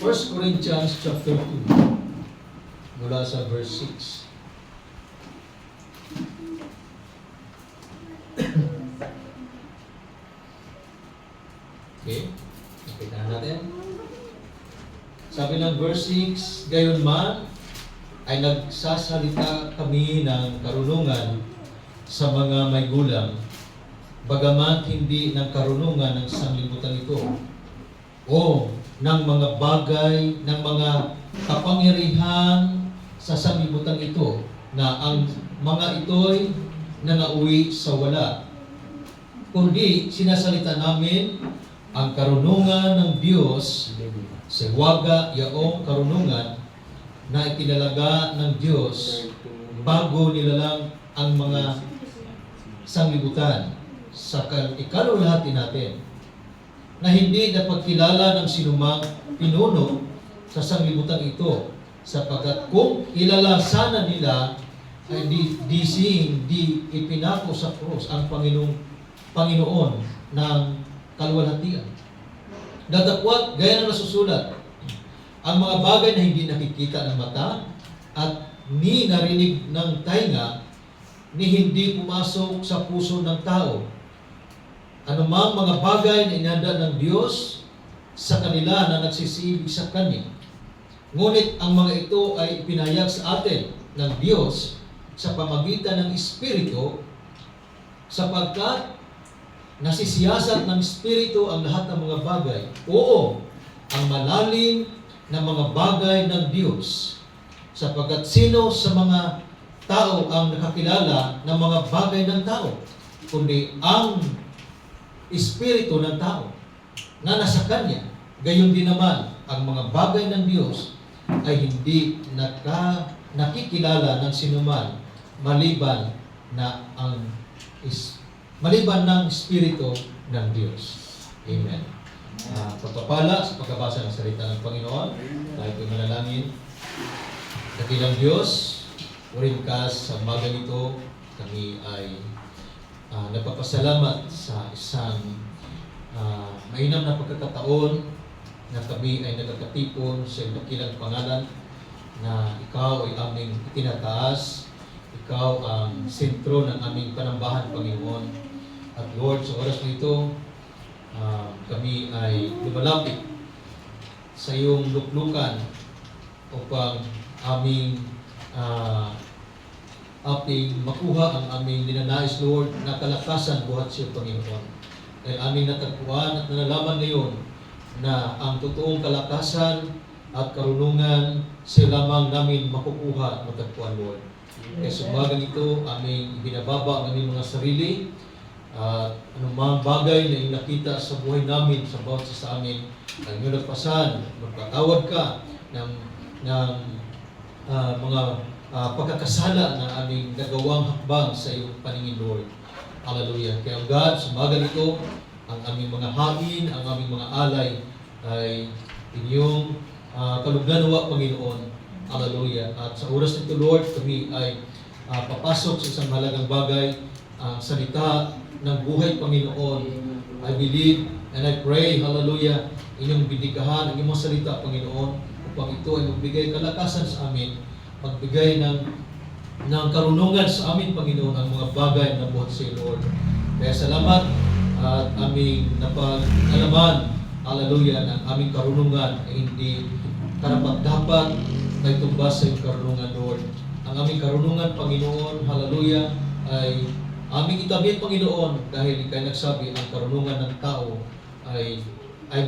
1 Corinthians chapter 2, mula sa verse 6. Okay, nakita na natin. Sabi ng verse 6, gayon man ay nagsasalita kami ng karunungan sa mga may gulang, bagamat hindi ng karunungan ng sanglibutan ito, o ng mga bagay, ng mga kapangyarihan sa sanglibutan ito, na ang mga ito'y nangauwi sa wala. Kundi sinasalita namin ang karunungan ng Diyos, sa waga yaong karunungan na itinalaga ng Diyos bago nilalang ang mga sanglibutan sa ikalulhati natin, na hindi napagkilala ng sinumang pinuno sa sanglibutan ito, sapagkat kung kilala sana nila ay di ipinako sa krus ang Panginoon ng kaluwalhatian. Dadakwat, gaya ng nasusulat, ang mga bagay na hindi nakikita ng mata at ni narinig ng tainga, ni hindi pumasok sa puso ng tao. Anumang mga bagay na inihanda ng Diyos sa kanila na nagsisibig sa Kanya. Ngunit ang mga ito ay ipinahayag sa atin ng Diyos sa pamagitan ng Espiritu, sapagkat nasisiyasat ng Espiritu ang lahat ng mga bagay. Oo, ang malalim na mga bagay ng Diyos, sapagkat sino sa mga tao ang nakakilala ng mga bagay ng tao, kundi ang Espiritu ng tao na nasa Kanya. Gayon din naman, ang mga bagay ng Diyos ay hindi nakikilala ng sinuman maliban ng Espiritu ng Diyos. Amen. Pagpapala sa pagkabasa ng salita ng Panginoon, tayo po'y manalangin. Dakilang Diyos, uring ka sa umaga nito, kami ay nagpapasalamat sa isang mainam na pagkakataon na kami ay nagkakatipon sa iyong dakilang pangalan, na ikaw ay aming itinataas, ikaw ang sentro ng aming panambahan, Panginoon. At Lord, sa oras na ito, kami ay lumalapit sa iyong luklukan upang aming makuha ang aming ninanais, Lord, na kalakasan buhat sa iyo, Panginoon. Dahil aming natagpuan at nalalaman ngayon na ang totoong kalakasan at karunungan sa lamang namin makukuha at matagpuan, Lord. Kaya sa umagang ito, aming binababa ang aming mga sarili at anumang bagay na inakita sa buhay namin, sa bawat isa sa amin, ang iyong nagpasan, magpatawad ka ng mga pagkakasala na aming nagawang hakbang sa iyong paningin, Lord. Hallelujah. Kaya God, sa umaga nito, ang aming mga hain, ang aming mga alay ay inyong kaluganawa, Panginoon. Hallelujah. At sa oras nito, Lord, kami ay papasok sa isang mahalagang bagay, ang salita ng buhay, Panginoon. I believe and I pray, hallelujah, inyong bindigahan ang inyong salita, Panginoon, upang ito ay magbigay kalakasan sa amin, magbigay ng karunungan sa amin, Panginoon, ang mga bagay na buhat sa iyo, Lord. Kaya salamat at aming napag-alaman, hallelujah, ng aming karunungan ay hindi karapat-dapat na itumbas sa iyong karunungan, Lord. Ang aming karunungan, Panginoon, hallelujah, ay aming itabi, Panginoon, dahil ikay nagsabi, ang karunungan ng tao ay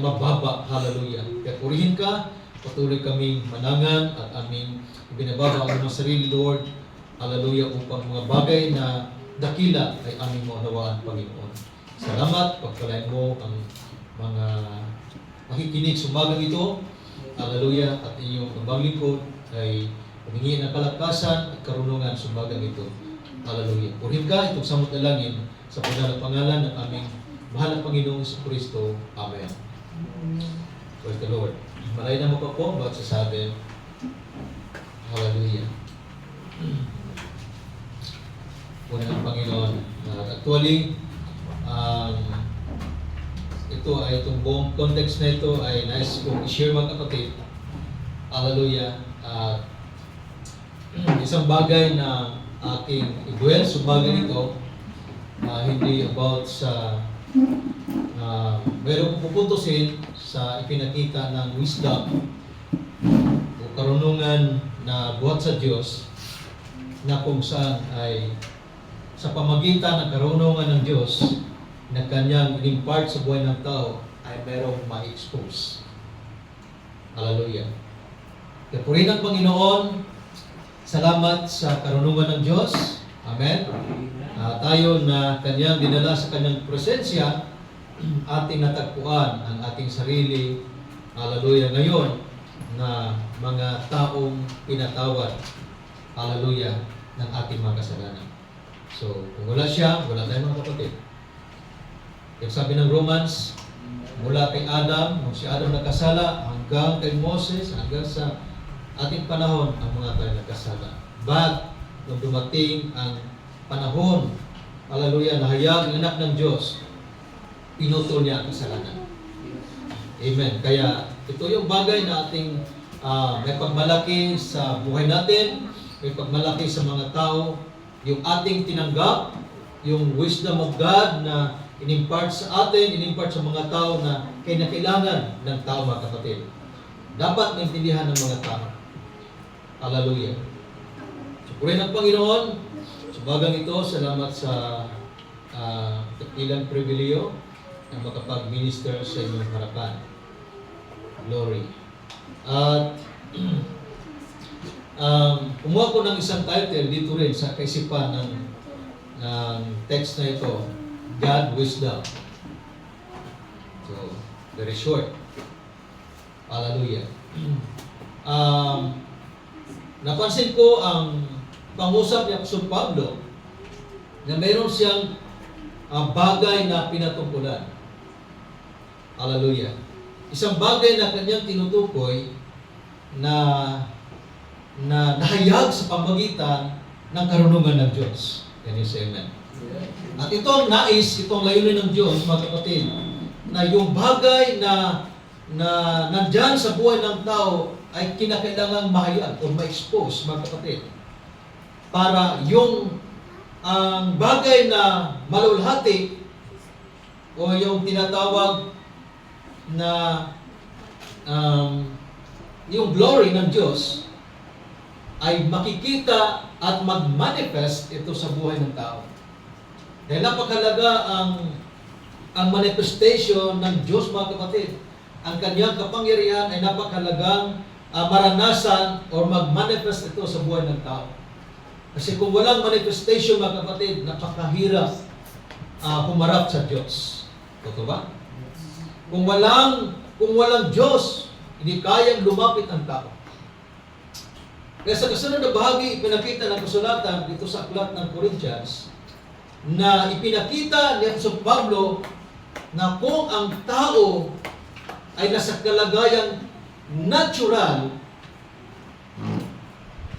mababa, hallelujah. Kaya purihin ka, patuloy kaming manangan at aming binababa ang mga sarili, Lord, hallelujah, upang mga bagay na dakila ay aming maunawaan, Panginoon. Salamat, pagpalain mo ang mga makikinig sa umagang ito, hallelujah, at inyong paglingkod ay humingi ng kalakasan at karunungan sa umagang ito. Hallelujah. Purihin ka, itong samot na langin sa pangalan ng aming mahal na Panginoong Jesucristo. Amen. Praise the Lord. Malay na mo pa po, bawat sasabi. Hallelujah. Puna ng Panginoon. Actually, ito ay itong buong context na ito ay nais kong i-share mga kapatid. Hallelujah. Isang bagay na aking i-dwell sa bagay nito, hindi about sa meron pupuntusin sa ipinakita ng wisdom o karunungan na buhat sa Diyos, na kung saan ay sa pamagitan ng karunungan ng Diyos na kanyang in-impart sa buhay ng tao ay merong ma-expose. Hallelujah. Purihin ang Panginoon, salamat sa karunungan ng Diyos. Amen. Tayo na kanyang dinala sa kanyang presensya, ating natagpuan ang ating sarili, hallelujah, ngayon na mga taong pinatawad, hallelujah, ng ating mga kasalanan. So, kung wala siya, wala tayong mga kapatid. Yung sabi ng Romans, mula kay Adam, nung si Adam nagkasala, hanggang kay Moses, hanggang sa ating panahon, ang mga tayo nagkasala. But, nung dumating ang panahon, hallelujah, nahayag ang anak ng Diyos, pinutol niya ang kasalanan. Amen. Kaya, ito yung bagay na ating may pagmalaki sa buhay natin, may pagmalaki sa mga tao, yung ating tinanggap, yung wisdom of God na in-impart sa atin, in-impart sa mga tao na kailangan ng tao, mga kapatid. Dapat naintindihan ng mga tao. Hallelujah. Purihin ang Panginoon. Sa bagang ito, salamat sa ilang pribiliyo na makapag-minister sa inyong harapan. Glory. At kumuha ko ng isang title dito rin sa kaisipan ng text na ito, God Wisdom. So, very short. Hallelujah. Napansin ko ang pangusap ni Apostol Pablo na mayroon siyang bagay na pinatungkulan. Hallelujah. Isang bagay na kanyang tinutukoy na nahayag sa pamagitan ng karunungan ng Diyos. Can you say amen? At ito ang nais, itong layunin ng Diyos, mga kapatid, na yung bagay na nandyan sa buhay ng tao ay kinakailangang mahayag o ma-expose, mga kapatid. Para yung ang bagay na malulhati o yung tinatawag na yung glory ng Diyos ay makikita at mag-manifest ito sa buhay ng tao. Dahil napakalaga ang manifestation ng Diyos, mga kapatid. Ang kanyang kapangyarihan ay napakalagang maranasan o mag-manifest ito sa buhay ng tao. Kasi kung walang manifestation, mga kapatid, napakahirap humarap sa Diyos. Totoo ba? Kung walang Diyos, hindi kayang lumapit ang tao. Kaya sa kasunod na bahagi, ipinakita ng kasulatan dito sa aklat ng Corinthians, na ipinakita ni Apostol Pablo na kung ang tao ay nasa kalagayang natural,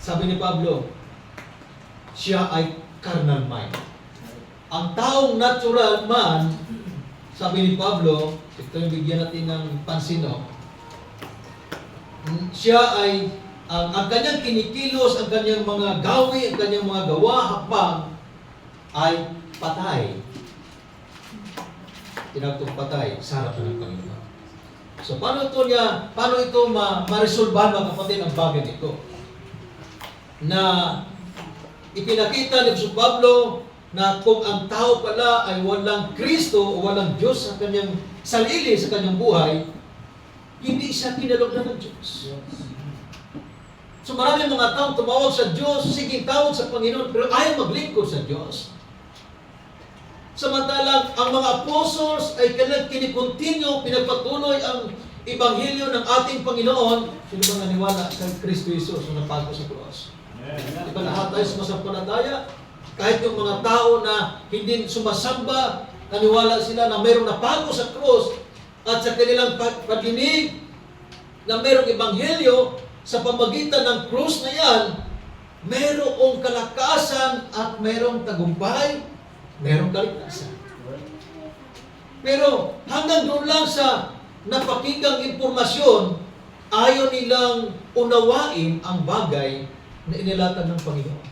sabi ni Pablo, siya ay carnal mind. Ang taong natural man, sabi ni Pablo, ito yung bigyan natin ng pansin, siya ay ang kanyang kinikilos, ang kanyang mga gawi, ang kanyang mga gawa, hakbang, ay patay. Tinatawag patay sa harapan ng Panginoon. So, paano ito ma-resolbahan, mga kapatid, ang bagay nito? Na ipinakita ni Apostol Pablo na kung ang tao pala ay walang Kristo o walang Diyos sa kanyang sarili, sa kanyang buhay, hindi siya kinalugdan ng Diyos. So maraming mga tao tumawag sa Diyos, seeking tawag sa Panginoon, pero ayaw maglingkod sa Diyos. Samantalang ang mga apostles ay kinikontinue, pinagpatuloy ang Ebanghelyo ng ating Panginoon. Sino ba naniwala kay Kristo Jesus na napako sa cross? Diba lahat tayo sumasampalataya? Kahit yung mga tao na hindi sumasamba, naniwala sila na mayroong napako sa cross at sa kanilang pagdinig na mayroong Ebanghelyo, sa pamagitan ng cross na yan, mayroong kalakasan at mayroong tagumpay, mayroong kaligtasan. Pero hanggang doon lang sa napakinggang impormasyon, ayaw nilang unawain ang bagay na inilatag ng Panginoon.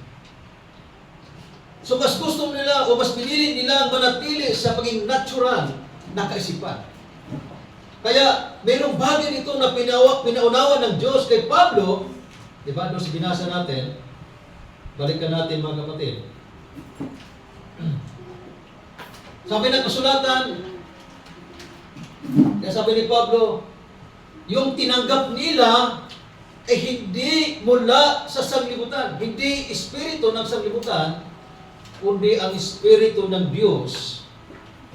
So mas gusto nila o mas pinili nila manatili sa paging natural na kaisipan. Kaya mayroong bagay dito na pinaunawa ng Diyos kay Pablo, di ba, doon sa binasa natin, balikan natin mga kapatid. Sabi ng kasulatan, kaya sabi ni Pablo, yung tinanggap nila ay hindi mula sa sanglibutan, hindi espiritu ng sanglibutan, kundi ang espiritu ng Diyos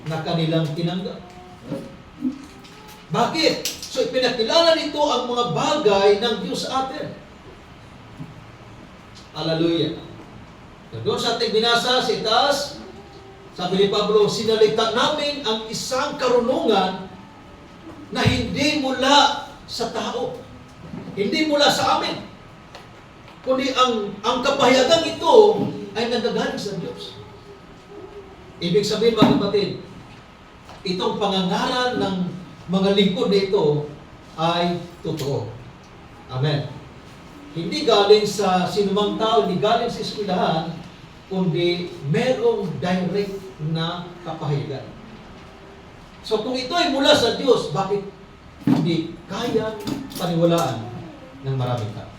na kanilang tinanggap. Bakit? So ipinakilala nito ang mga bagay ng Diyos sa atin. Hallelujah. Doon sa ating binasa sa itaas, sabi ni Pablo, sinalita namin ang isang karunungan na hindi mula sa tao, hindi mula sa amin, kundi ang kapahayagan ito ay nagagaling sa Diyos. Ibig sabihin mga kapatid, itong pangangaral ng mga lingkod nito ay totoo. Amen. Hindi galing sa sinumang tao, hindi galing sa eskwelahan, kundi merong direct na kapahayagan. So kung ito ay mula sa Diyos, bakit hindi kayang paniwalaan ng maraming tao?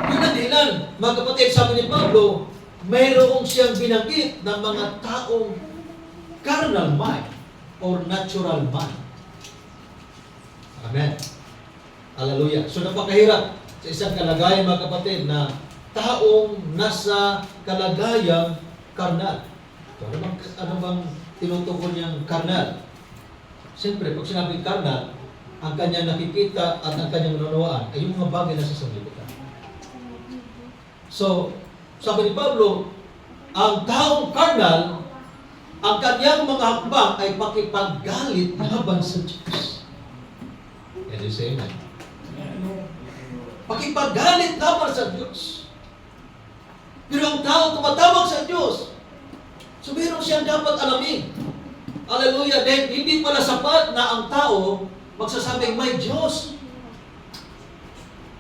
Yun ang dahilan, mga kapatid, sabi ni Pablo, mayroong siyang binanggit ng mga taong carnal mind or natural mind. Amen. Hallelujah. So napakahirap sa isang kalagayan, mga kapatid, na taong nasa kalagayang karnal. So, ano bang tinutukoy niyang karnal? Siyempre, pag sinabing karnal, ang kanyang nakikita at ang kanyang nanunawaan ay yung mga bagay na sa sanglibutan. So, sabi ni Pablo, ang taong karnal, ang kanyang mga hakbang ay pakipaggalit laban sa Diyos. Can you say amen? Pakipaggalit laban sa Diyos. Pero ang tao tumatawag sa Diyos, so meron siyang dapat alamin. Hallelujah. Dahil hindi pala sapat na ang tao magsasabing may Diyos.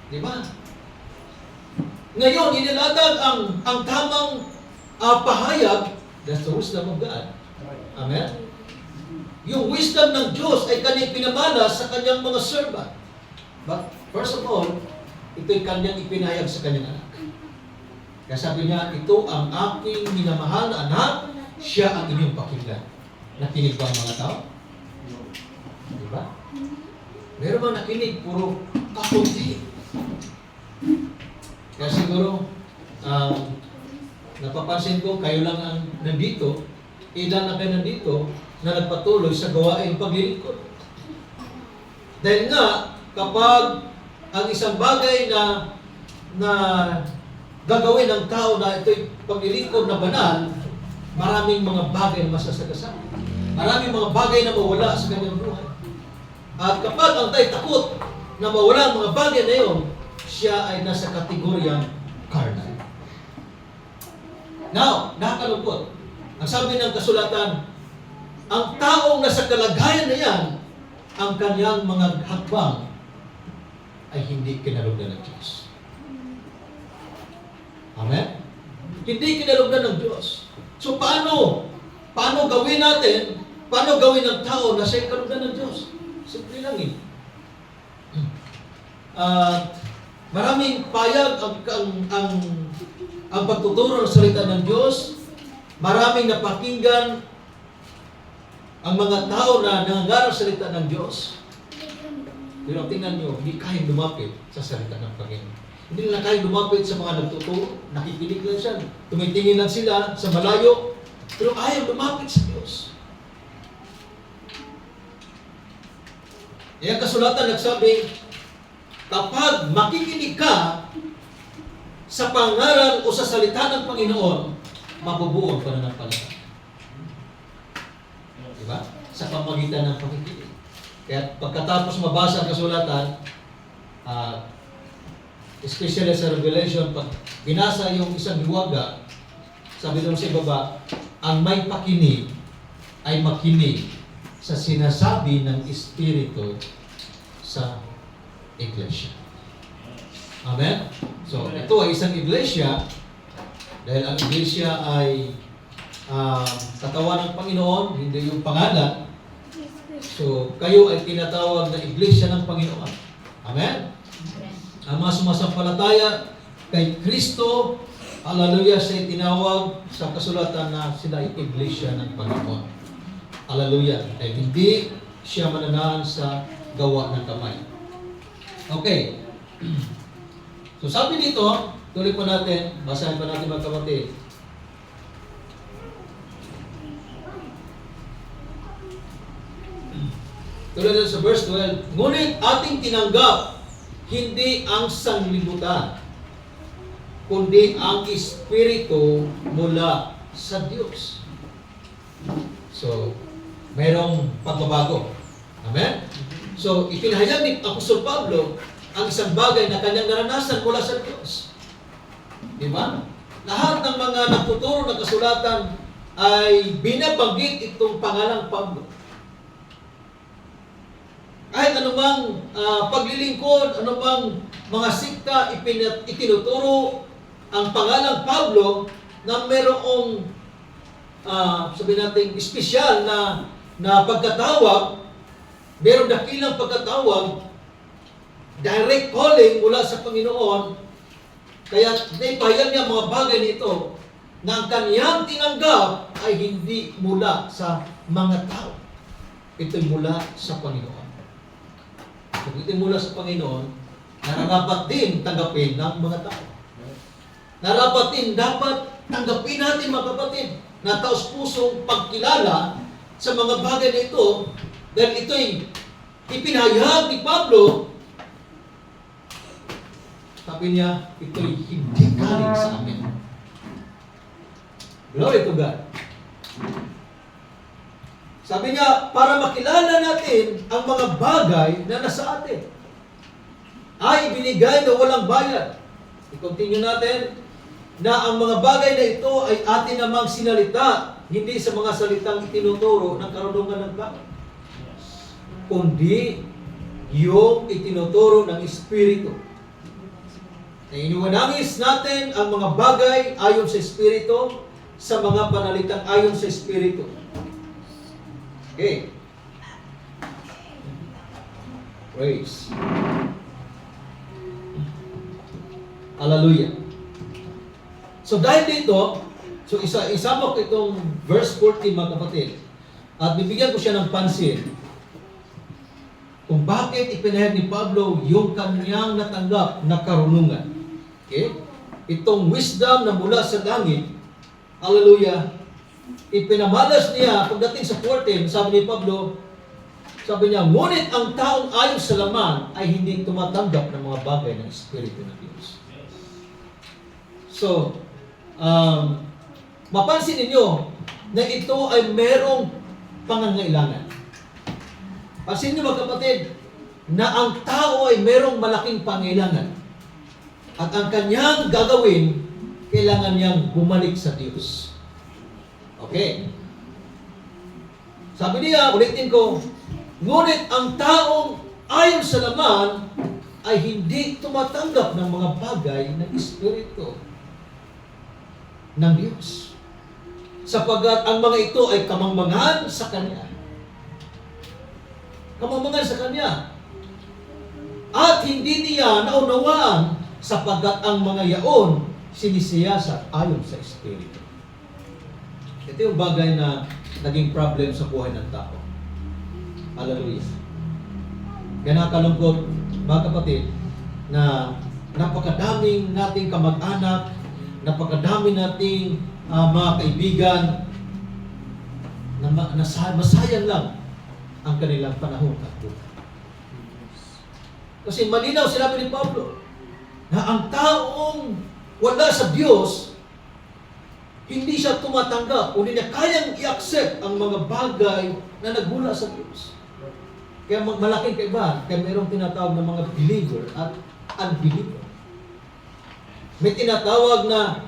Di ba? Ngayon, inilatag ang tamang pahayag, that's the wisdom of God. Amen? Yung wisdom ng Diyos ay kanyang pinamana sa kanyang mga servant. But first of all, ito'y kanyang ipinahayag sa kanyang anak. Kaya sabi niya, ito ang aking minamahal na anak, siya ang inyong pakinggan. Nakinig ba ang mga tao? Diba? Meron bang nakinig? Puro kakunti. Kaya siguro, napapansin ko, kayo lang ang nandito, ilan na kayo nandito, na nagpatuloy sa gawain paglilingkod. Dahil nga, kapag ang isang bagay na gagawin ng tao na ito'y paglilingkod na banal, maraming mga bagay na masasagasan. Maraming mga bagay na mawala sa kanyang buhay. At kapag ang tayo takot na mawala ang mga bagay na yun, siya ay nasa kategoryang carnal. Now, nakakalungkot. Ang sabi ng kasulatan, ang taong nasa kalagayan na yan, ang kanyang mga hakbang ay hindi kinalugdan ng Diyos. Amen? Hindi kinalugdan ng Diyos. So paano gawin natin, paano gawin ng tao na siya'y kalugdan ng Diyos? Simple lang eh. Maraming payag ang pagtuturo ng salita ng Diyos. Maraming napakinggan ang mga tao na nangangaral sa salita ng Diyos. Pero tingnan nyo, hindi kayang lumapit sa salita ng Panginoon. Hindi nila kayang lumapit sa mga nagtuturo. Nakikinig lang siya. Tumitingin lang sila sa malayo. Pero ayaw lumapit sa Diyos. Kaya kasulatan nagsabi, kapag makikinig ka sa pangaral o sa salita ng Panginoon, mabubuo ang pananampalataya. Diba? Sa pamagitan ng pakikinig. Kaya pagkatapos mabasa ang kasulatan, especially sa Revelation, pag binasa yung isang hiwaga, sabi doon sa ibaba, ang may pakinig ay makinig sa sinasabi ng Espiritu sa iglesia. Amen? So, ito ay isang iglesia dahil ang iglesia ay katawan ng Panginoon, hindi yung pangalan. So, kayo ay tinatawag na iglesia ng Panginoon. Amen? Ang mga sumasampalataya kay Kristo, hallelujah, siya tinawag sa kasulatan na sila ay iglesia ng Panginoon. Hallelujah. Dahil hindi siya mananahan sa gawa ng kamay. Okay. So sabi dito, tuloy po natin, basahin pa natin mga kapatid. Tuloy natin sa verse 12. Ngunit ating tinanggap, hindi ang sanglibutan, kundi ang Espiritu mula sa Diyos. So, mayroong pagbabago. Amen? So, ipinahayag ni Apostol Pablo ang isang bagay na kanyang naranasan mula sa Diyos. Di ba? Lahat ng mga nagtuturo ng kasulatan ay binabanggit itong pangalang Pablo. Kahit anumang paglilingkod, anumang mga sikta, itinuturo ang pangalang Pablo na mayroong sabihin natin, espesyal na pagkatawag, mayroong dakilang pagkatawag, direct calling mula sa Panginoon. Kaya naipahayag niya mga bagay nito na ang kaniyang tinanggap ay hindi mula sa mga tao. Ito'y mula sa Panginoon. Kung ito'y mula sa Panginoon, nararapat din tanggapin ng mga tao. Nararapat din dapat tanggapin natin mga kapatid na taos-pusong pagkilala sa mga bagay na ito dahil ito'y ipinahayag ni Pablo. Sabi niya, ito'y hindi galing sa amin. Glory to God. Sabi niya, para makilala natin ang mga bagay na nasa atin ay ibinigay na walang bayad. I-continue natin na ang mga bagay na ito ay atin namang sinalita, hindi sa mga salitang itinuturo ng karunungan ng tao, kundi yung itinuturo ng Espiritu. Na iniwanangis natin ang mga bagay ayon sa Espiritu sa mga panalitang ayon sa Espiritu. Okay. Praise. Hallelujah. So dahil dito, so isama ko itong verse 14 mga kapatid, at bibigyan ko siya ng pansin kung bakit ipinahayag ni Pablo yung kanyang natanggap na karunungan. Okay? Itong wisdom na mula sa langit, hallelujah, ipinamalas niya pagdating sa 14, sabi ni Pablo, sabi niya, ngunit ang taong ayon sa laman ay hindi tumatanggap ng mga bagay ng Espiritu ng Diyos. So, mapansin ninyo na ito ay merong pangangailangan. Pansin niyo mga kapatid, na ang tao ay merong malaking pangailangan. At ang kanyang gagawin, kailangan niyang bumalik sa Diyos. Okay. Sabi niya, ulitin ko, ngunit ang taong ayon sa laman ay hindi tumatanggap ng mga bagay ng Espiritu ng Diyos. Sapagkat ang mga ito ay kamangmangan sa Kanya. Kamangmangan sa Kanya. At hindi niya naunawaan sapagkat ang mga yaon sinisiyasat ayon sa Espiritu. Ito yung bagay na naging problem sa buhay ng tao. Hallelujah. Kaya nakalungkot, mga kapatid, na napakadaming nating kamag-anak, napakadaming nating mga kaibigan na masayang lang ang kanilang panahon at buhay. Kasi malinaw sinabi ni Pablo na ang taong wala sa Diyos, hindi siya tumatanggap o hindi niya kayang i-accept ang mga bagay na nagmula sa Diyos. Kaya malaking kaibahan, kaya mayroong tinatawag na mga believer at unbeliever. May tinatawag na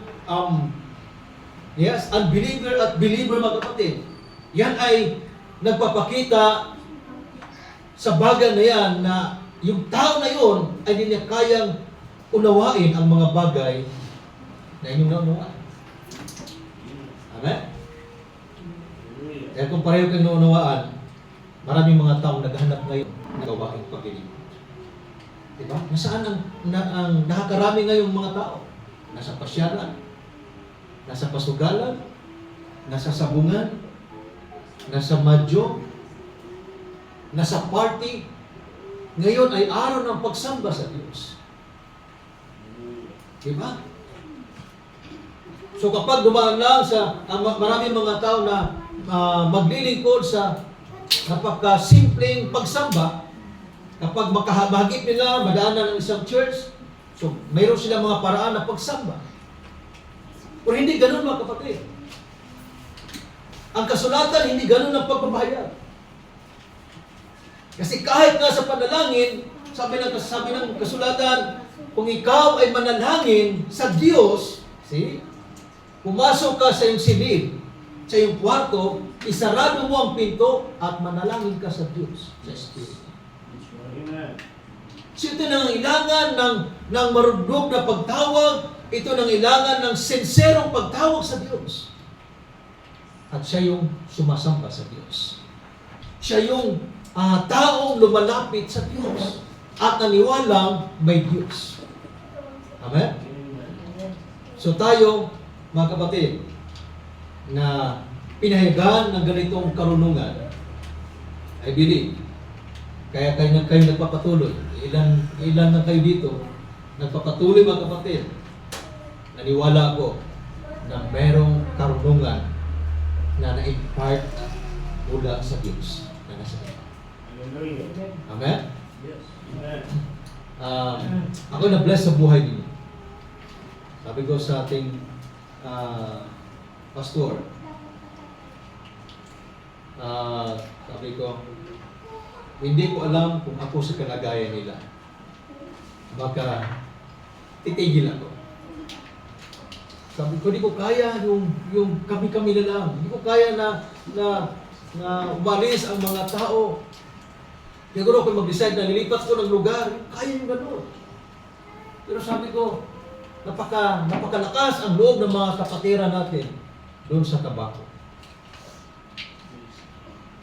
unbeliever at believer mga kapatid. Yan ay nagpapakita sa bagay na yan na yung tao na yun ay hindi niya kayang unawain ang mga bagay na inyong naunawaan. Amen? Kaya kung pareho kayong naunawaan, maraming mga taong naghahanap ngayon ng gawaing paglilingkod. Diba? Nasaan ang nakakarami ngayong mga tao? Nasa pasyalan, nasa pasugalan, nasa sabungan, nasa madyo, nasa party. Ngayon ay araw ng pagsamba sa Diyos. Diba? So kapag dumaan lang sa maraming mga tao na maglilingkod sa napaka-simpleng pagsamba, kapag makahabagit nila, madaanan ng isang church, so mayroon silang mga paraan na pagsamba. O hindi ganun mga kapatid. Ang kasulatan, hindi ganun ang pagpapahayag. Kasi kahit nga sa panalangin, sabi ng kasulatan, kung ikaw ay manalangin sa Diyos, see, pumasok ka sa iyong silid, sa iyong kwarto, isarado mo ang pinto at manalangin ka sa Diyos, sa Espiritu. So ito nangailangan ng marunong na pagtawag, ito nangailangan ng sinserong pagtawag sa Diyos. At siya yung sumasamba sa Diyos. Siya yung taong lumalapit sa Diyos at naniwalang may Diyos. Amen? So tayo, mga kapatid, na pinahigan ng ganitong karunungan, I believe, kaya kayo nagpapatuloy. Ilan na kayo dito, nagpapatuloy mga kapatid. Naniwala ako na merong karunungan na na-impart mula sa Diyos na nasa iyo. Amen? Yes. Ako na-bless sa buhay niyo. Sabi ko sa ating pastor, sabi ko, hindi ko alam kung ako sa kalagayan nila. Baka titigil ako. Sabi ko, hindi ko kaya yung kami-kami na lang. Hindi ko kaya na umalis ang mga tao. Siguro kung mag-decide na lilipat ko ng lugar, kaya yung gano'n. Pero sabi ko, napakalakas ang loob ng mga kapatira natin doon sa tabako.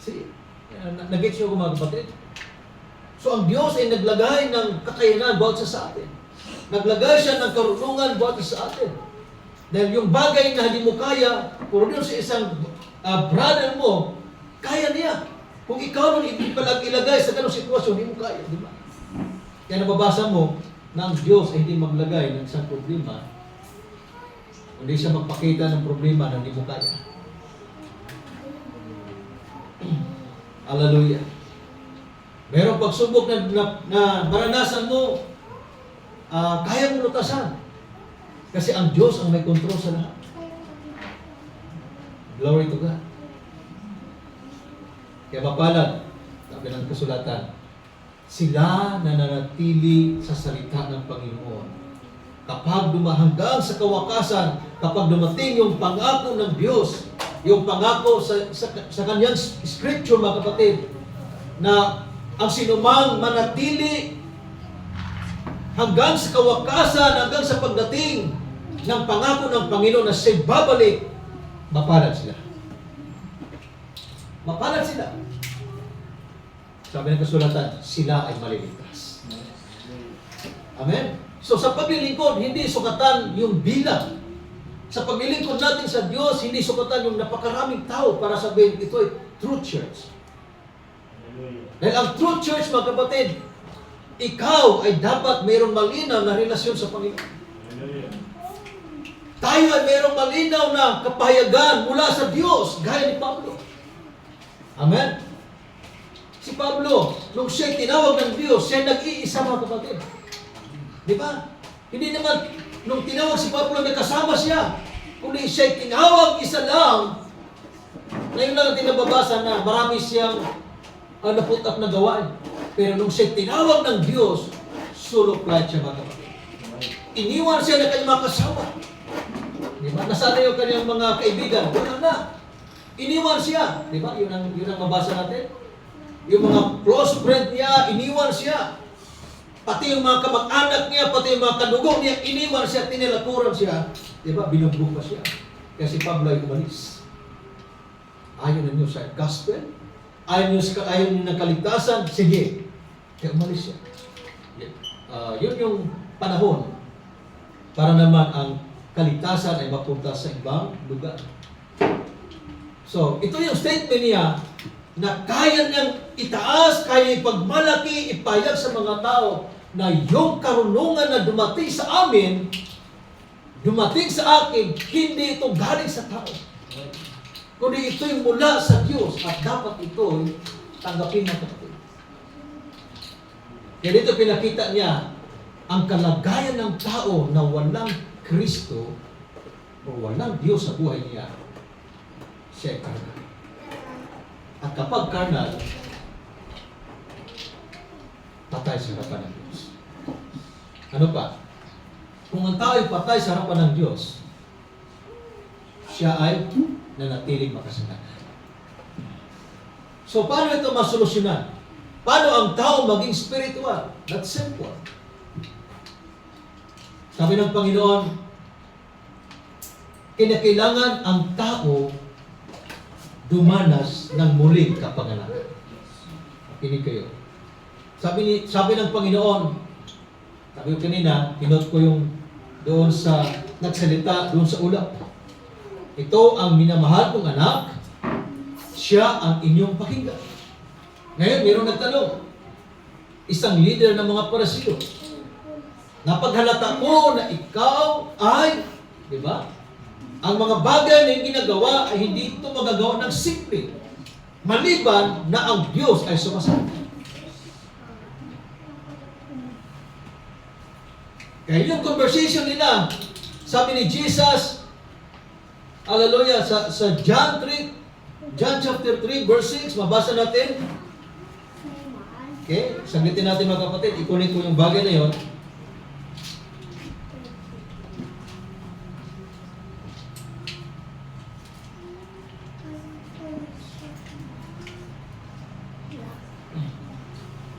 See? Nag-gets nyo ko mga kapatid? So ang Diyos ay naglagay ng kakayanan bawat sa atin. Naglagay siya ng karunungan bawat sa atin. Dahil yung bagay na hindi mo kaya, puro doon sa isang brother mo, kaya niya. Kung ikaw nung ilagay sa ganong sitwasyon, hindi mo kaya, di ba? Kaya nababasa mo na ang Diyos ay hindi maglagay ng isang problema, hindi siya magpakita ng problema na hindi mo kaya. Hallelujah. Merong pagsubok na maranasan mo, kaya mo lutasan. Kasi ang Diyos ang may kontrol sa lahat. Glory to God. Kaya mapalad, sabi ng kasulatan, sila na nanatili sa salita ng Panginoon. Kapag dumahanggang sa kawakasan, kapag dumating yung pangako ng Diyos, yung pangako sa kanyang scripture, mga kapatid, na ang sinumang manatili hanggang sa kawakasan, hanggang sa pagdating ng pangako ng Panginoon na siya'y babalik, mapalad sila. Mapalad sila. Sabi ng kasulatan, sila ay maliligtas. Amen? So sa paglilingkod, hindi sukatan yung bilang. Sa paglilingkod natin sa Diyos, hindi sukatan yung napakaraming tao para sabihin ito ay true church. Dahil ang true church, mga kapatid, ikaw ay dapat mayroong malinaw na relasyon sa Panginoon. Tayo ay mayroong malinaw na kapahayagan mula sa Diyos, gaya ni Pablo. Amen? Si Pablo, nung siya'y tinawag ng Diyos, siya'y nag-iisa, mga kapatid. Di ba? Hindi naman, nung tinawag si Pablo, nagkasama siya. Kundi siya'y tinawag isa lang. Ngayon lang natin nababasa na marami siyang na-put up na gawain. Pero nung siya'y tinawag ng Diyos, solo flight siya, mga kapatid. Iniwan siya na kanyang mga kasama. Di ba? Nasaan na yung kanyang mga kaibigan? Wala na. Iniwan siya. Di ba? Yun ang mabasa natin. Yung mga close friend niya, iniwan siya. Pati yung mga kamag-anak niya, pati yung mga kadugo niya, iniwan siya, tinilakuran siya. Di ba? Binugbog pa siya. Kaya si Pablo ay umalis. Ayaw na niyo sa gospel? Ayaw niyo ng kaligtasan? Sige. Kaya umalis siya. Yun yung panahon para naman ang kaligtasan ay mapunta sa ibang lugar. So, ito yung statement niya na kaya niyang itaas, kaya ipagmalaki, ipayag sa mga tao na yung karunungan na dumating sa amin, dumating sa akin, hindi ito galing sa tao. Kundi ito'y mula sa Diyos at dapat ito'y tanggapin ng kapatid. Kaya dito pinakita niya ang kalagayan ng tao na walang Kristo o walang Diyos sa buhay niya. Siya ay karnal. At kapag karnal, patay sa harapan ng Diyos. Ano pa? Kung ang tao ay patay sa harapan ng Diyos, siya ay nanatiling makasalanan. So, paano ito masolusyonan? Paano ang tao maging spiritual? That's simple. Sabi ng Panginoon, kinakailangan ang tao dumanas ng muling kapanganakan. Makinig kayo. Sabi ng Panginoon, sabi ko kanina, pinot ko yung doon sa nagsalita, doon sa ulap. Ito ang minamahal kong anak, siya ang inyong pakinggan. Ngayon, mayroong nagtanong, isang leader ng mga Parisiyo, napaghalata ko na ikaw ay, di ba? Ang mga bagay na yung ginagawa ay hindi ito magagawa ng simple. Maliban na ang Diyos ay sumasagot. Kaya yung conversation nila, sabi ni Jesus, hallelujah, sa John chapter 3, verse 6, mabasa natin. Okay, saglitin natin mga kapatid, ikunin ko yung bagay na yun.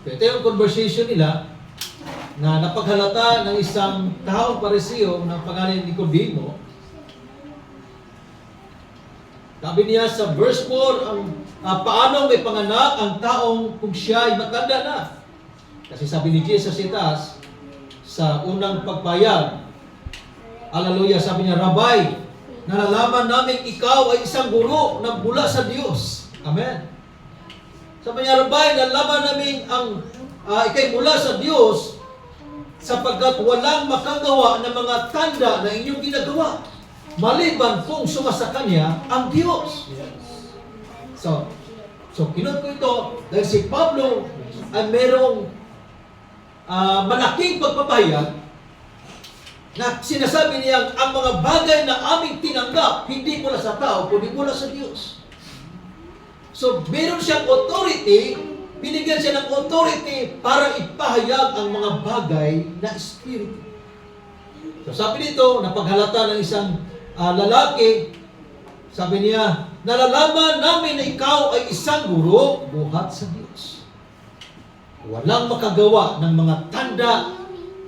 Ito yung conversation nila na napaghalata ng isang taong Parisiyo ng pangalan ni Nicodemo. Sabi niya sa verse 4, paano may panganak ang taong kung siya ay matanda na? Kasi sabi ni Jesus itaas, sa unang pagpayag, hallelujah, sabi niya, Rabbi, nalalaman namin ikaw ay isang guro na mula sa Diyos. Amen. Sabi niya, Rabbi, nalalaman namin ang ikay mula sa Diyos sapagkat walang makagawa ng mga tanda na inyong ginagawa. Maliban kung sumasa kanya ang Diyos. So kinot ko ito dahil si Pablo ay merong malaking pagpapahayag na sinasabi niya ang mga bagay na aming tinanggap hindi mula sa tao kundi mula sa Diyos. So meron siyang authority, binigyan siya ng authority para ipahayag ang mga bagay na espiritu. So sabi dito, napaghalata ng isang lalaki, sabi niya, nalalaman namin na ikaw ay isang guro buhat sa Diyos. Walang makagawa ng mga tanda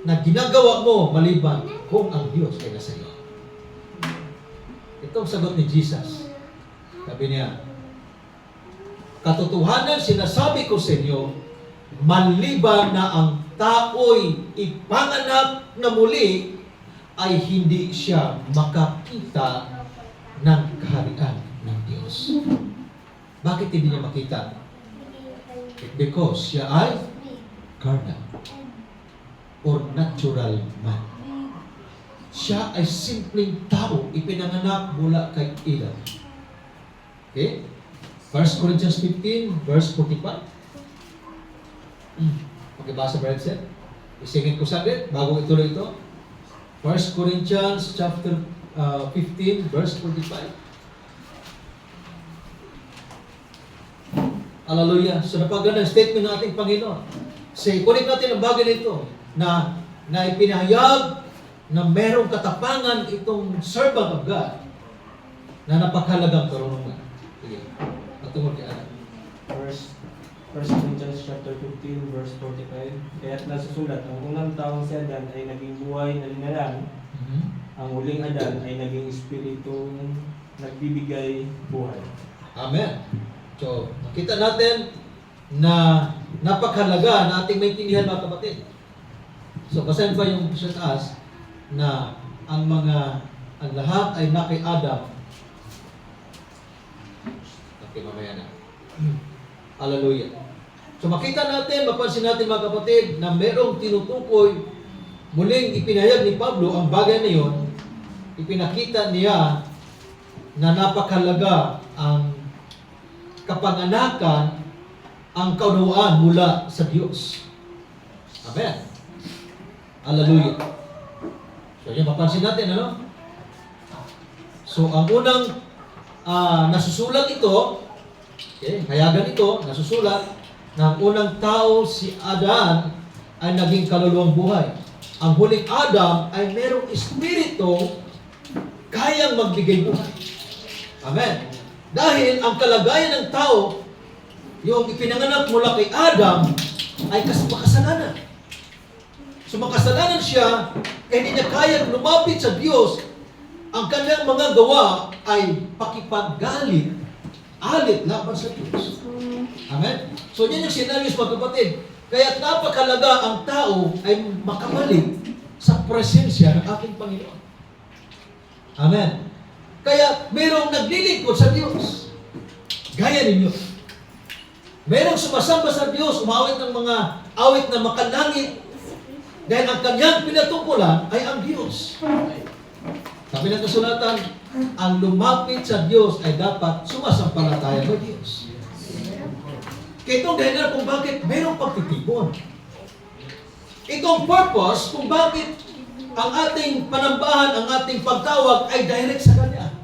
na ginagawa mo maliban kung ang Diyos ay nasa iyo. Ito ang sagot ni Jesus. Sabi niya, katotohanan sinasabi ko sa inyo, maliban na ang tao'y ipanganak na muli, ay hindi siya makakita ng kaharian ng Diyos. Bakit hindi niya makita? Because siya ay carnal or natural man. Siya ay simpleng tao, ipinanganak mula kay Adam. Okay? 1 Corinthians 15, verse 45. Pakibasa ba rin? Isingin ko saglit, bago ituloy ito. 1 Corinthians chapter 15, verse 45. Hallelujah. So napaganda ang statement ng ating Panginoon. So ikunin natin ang bagay nito na ipinahayag na merong katapangan itong servant of God na napakhalagang karunungan. Sige. Patungkol kay Adam. First Corinthians chapter 15 verse 45. Kaya't nasusulat, ang unang taong si Adan ay naging buhay na linalang, ang huling Adan ay naging espiritong nagbibigay buhay. Amen. So, makita natin na napakahalaga na ating maintindihan mga kapatid. So, basahin pa yung sa taas na ang lahat ay na kay Adam. Okay, mamaya na. Hallelujah. So, makita natin, mapansin natin mga kapatid na merong tinutukoy, muling ipinahayag ni Pablo ang bagay na yon, ipinakita niya na napakahalaga ang kapanganakan, ang kaunawaan mula sa Diyos. Amen. Hallelujah. So, yun, mapansin natin, ano? So, ang unang nasusulat ito, okay, hayagan ito, nasusulat, na ang unang tao, si Adan, ay naging kaluluwang buhay. Ang huling Adam ay merong espiritu kayang magbigay buhay. Amen. Dahil ang kalagayan ng tao, yung ipinanganak mula kay Adam, ay makasalanan. So makasalanan siya, kaya hindi niya kayang lumapit sa Diyos. Ang kanyang mga gawa ay pakipaggalit, alit laban sa Diyos. Amen? So yan yung scenarios mga kapatid. Kaya napakalaga ang tao ay makabalik sa presensya ng ating Panginoon. Amen? Kaya merong naglilingkod sa Diyos. Gaya ninyo. Merong sumasamba sa Diyos, umawit ng mga awit na makalangit. Dahil ang kanyang pinatungkulan ay ang Diyos. Sabi ng kasulatan, ang lumapit sa Diyos ay dapat sumasampalataya sa Diyos. Kaya itong dahilan kung bakit mayroong pagtitipon. Itong purpose kung bakit ang ating panambahan, ang ating pagtawag ay direct sa Kanya.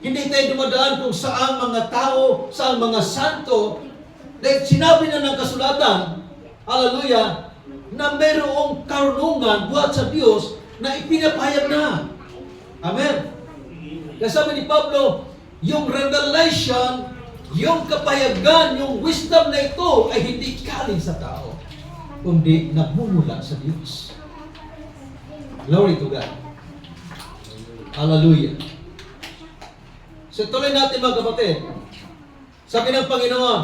Hindi tayo dumadaan kung saan mga tao, saan mga santo. Dahil sinabi na ng kasulatan, hallelujah, na mayroong karunungan buhat sa Diyos na ipinapahayag na. Amen. Kaya sabi ni Pablo, yung revelation, yung kapayagan, yung wisdom na ito ay hindi galing sa tao, kundi nagmumula sa Diyos. Glory to God. Hallelujah. So tuloy natin mga kapatid. Sabi ng Panginoon,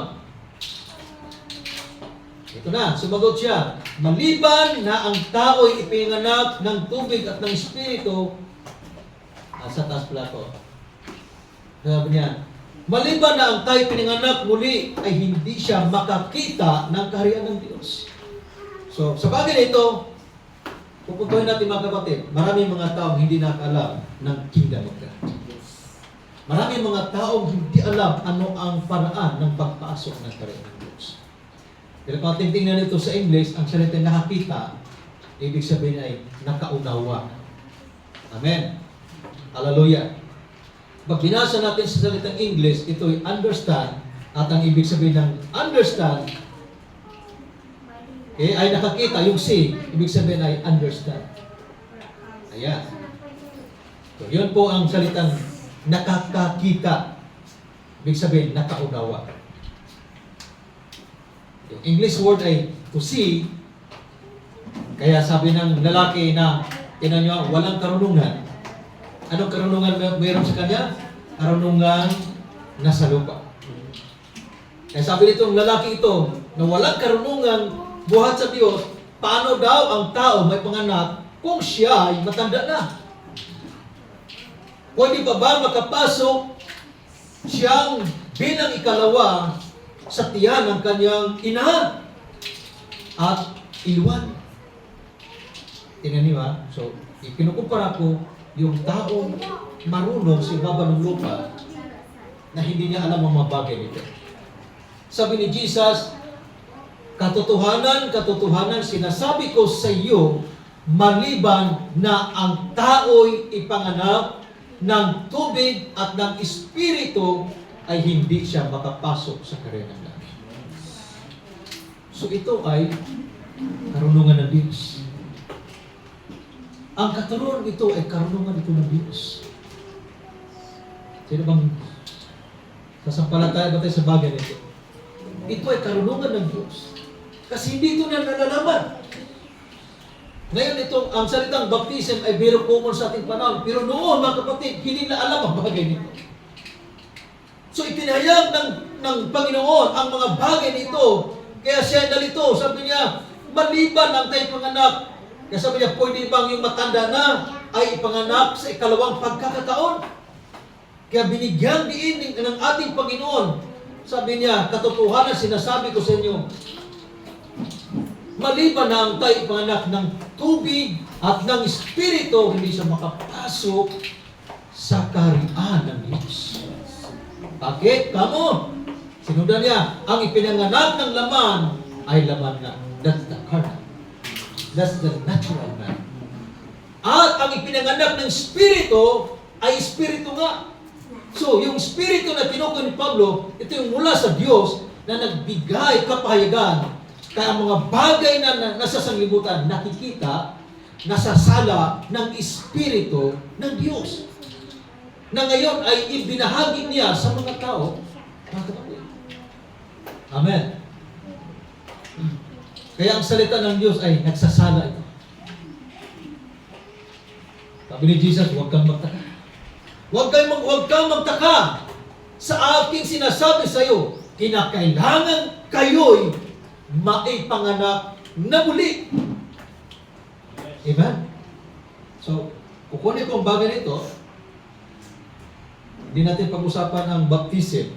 ito na, sumagot siya, maliban na ang tao'y ipinanganak ng tubig at ng Espiritu, sa taas pala ko. Sabi niya, maliban na ang tao'y pinanganak muli, ay hindi siya makakita ng kaharian ng Diyos. So, sa bagay na ito, pupuntuhin natin mga kapatid, maraming mga taong hindi nakaalam ng kingdom of God. Maraming mga taong hindi alam ano ang paraan ng pagpasok ng kaharian ng Diyos. Pero kung ating tingnan ito sa English, ang salita nakakita, ibig sabihin ay nakaunawa. Amen. Hallelujah. Pag binasa natin sa salitang English, ito ay understand, at ang ibig sabihin ng understand, ay nakakita, yung see, ibig sabihin ay understand. Ayan. So, yun po ang salitang nakakakita. Ibig sabihin, nakaunawa. Yung English word ay to see, kaya sabi ng lalaki na, tinan nyo, walang karunungan. Anong karunungan mayroon sa kanya? Karunungan na sa lupa. Kaya sabi nitong lalaki ito, na walang karunungan buhat sa Diyos, paano daw ang tao may panganak kung siya ay matanda na? Pwede pa ba makapasok siyang bilang ikalawa sa tiyan ng kanyang ina at iwan? Tingnan niyo ha? So, ikinukumpara ko yung taong marunong sa ibaba ng lupa na hindi niya alam ang mga bagay nito. Sabi ni Jesus, katotohanan, sinasabi ko sa iyo, maliban na ang tao'y ipanganak ng tubig at ng Espiritu, ay hindi siya makapasok sa kaharian ng langit. So ito ay karunungan ng Diyos. Ang katuruan ito ay karunungan ito ng Diyos. Sino bang Sasampalataya ba tayo sa bagay nito? Ito ay karunungan ng Diyos. Kasi hindi ito na nalalaman. Ngayon itong ang salitang baptism ay very common sa ating panahon. Pero noon, mga kapatid, hindi na alam ang bagay nito. So ipinahayag ng Panginoon ang mga bagay nito. Kaya siya nalito. Sabi niya, maliban ang tayo panganak. Kaya sabi niya, pwede bang yung matanda na ay ipanganak sa ikalawang pagkakataon? Kaya binigyan diin ng ating Panginoon. Sabi niya, katotohanan sinasabi ko sa inyo, maliban na ang tayo ipanganak ng tubig at ng Espiritu, hindi siya makapasok sa kaharian ng Diyos. Bakit? Kamo? Sinundan niya, ang ipinanganak ng laman ay laman na. That's the carnal. That's the natural man. At ang ipinanganak ng Espiritu ay Espiritu nga. So, yung Espiritu na kinukuha ni Pablo, ito yung mula sa Diyos na nagbigay kapahayagan. Kaya ang mga bagay na nasa sanglibutan, nakikita, nasasala ng Espiritu ng Diyos. Na ngayon ay ibinahagi niya sa mga tao. Amen. Kaya ang salita ng Diyos ay nagsasala ito. Sabi ni Jesus, huwag kang magtaka. Huwag kang magtaka sa aking sinasabi sa iyo. Kinakailangan kayo'y maipanganak na muli. Amen? So, kukunin ko ang bagay nito. Hindi natin pag-usapan ang baptism.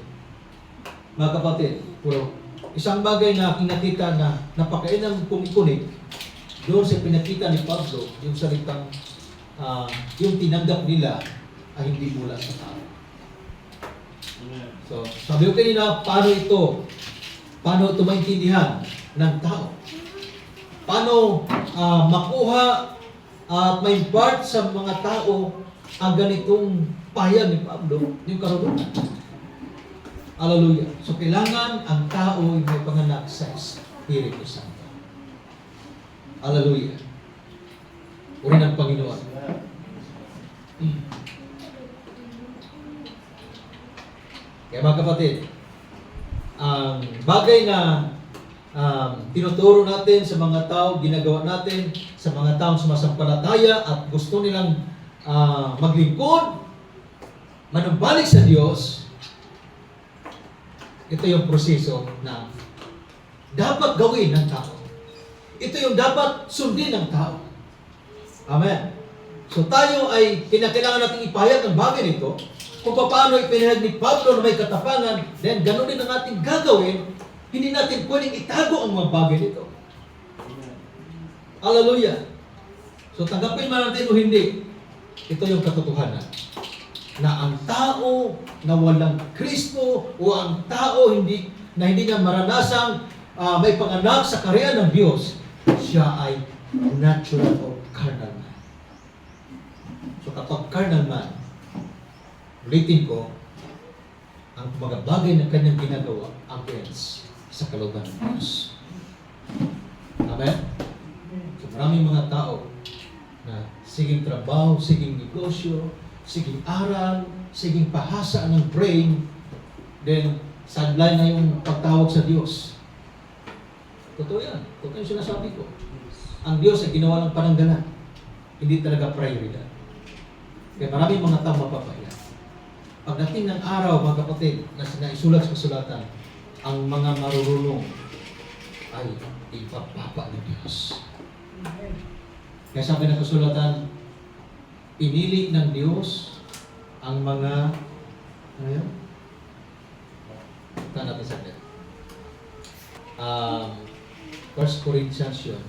Mga kapatid, pero isang bagay na kinakita na napakainang kumikinig doon sa pinakita ni Pablo, yung salitang yung tinanggap nila ay hindi mula sa tao. So, sabi ko kanina, paano ito maintindihan ng tao? Paano makuha at ma-impart sa mga tao ang ganitong pahayag ni Pablo, yung karunungan? Hallelujah. So, kailangan ang tao ay may panganak sa Espiritu Santo. Hallelujah. Uri ng Panginoon. Kaya mga kapatid, ang bagay na tinuturo natin sa mga tao, ginagawa natin sa mga taong sumasampalataya at gusto nilang maglingkod, manumbalik sa Diyos, ito yung proseso na dapat gawin ng tao. Ito yung dapat sundin ng tao. Amen. So tayo ay kinakailangan natin ipahayag ang bagay nito. Kung paano ipinahayag ni Pablo na may katapangan, then ganun din ang ating gagawin. Hindi natin pwedeng itago ang mga bagay nito. Hallelujah. So tanggapin man natin o hindi, ito yung katotohanan. Na ang tao na walang Kristo o ang tao na hindi niya maranasang may panganak sa kaharian ng Diyos, siya ay natural or carnal man. So kapag carnal man, ulitin ko, ang mga bagay na kanyang ginagawa against sa kalooban ng Diyos. Amen? So maraming mga tao na siging trabaho, siging negosyo, siging aral, siging pahasa ng brain, then sideline na yung pagtawag sa Diyos. Totoo yan. Totoo yung sinasabi ko. Ang Diyos ay ginawa ng pananggalan. Hindi talaga prioridad. Kaya maraming mga tao mapapaya. Pagdating ng araw, mga kapatid, na isulat sa kasulatan, ang mga marurunong ay ipapapa ng Diyos. Kaya sabi ng kasulatan, pinili ng Diyos ang mga, ano yun? Ito natin sa atin. 1 Corinthians yun,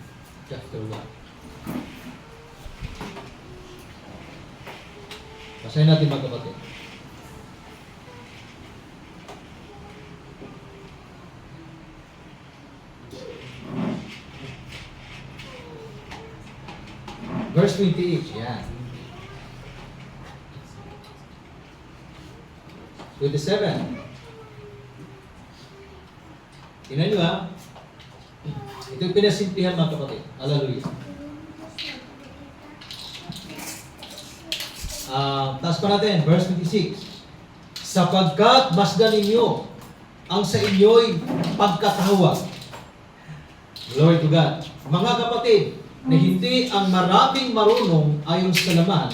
chapter 1. Basahin natin mga kapatid. Verse 28, yan. 27. Tingnan nyo ha. Ito yung pinasimplihan mga kapatid. Hallelujah. Taas pa natin, verse 26. sapagkat masdan ninyo ang sa inyo'y pagkatawag. Glory to God. Mga kapatid, na hindi ang maraming marunong ayon sa laman,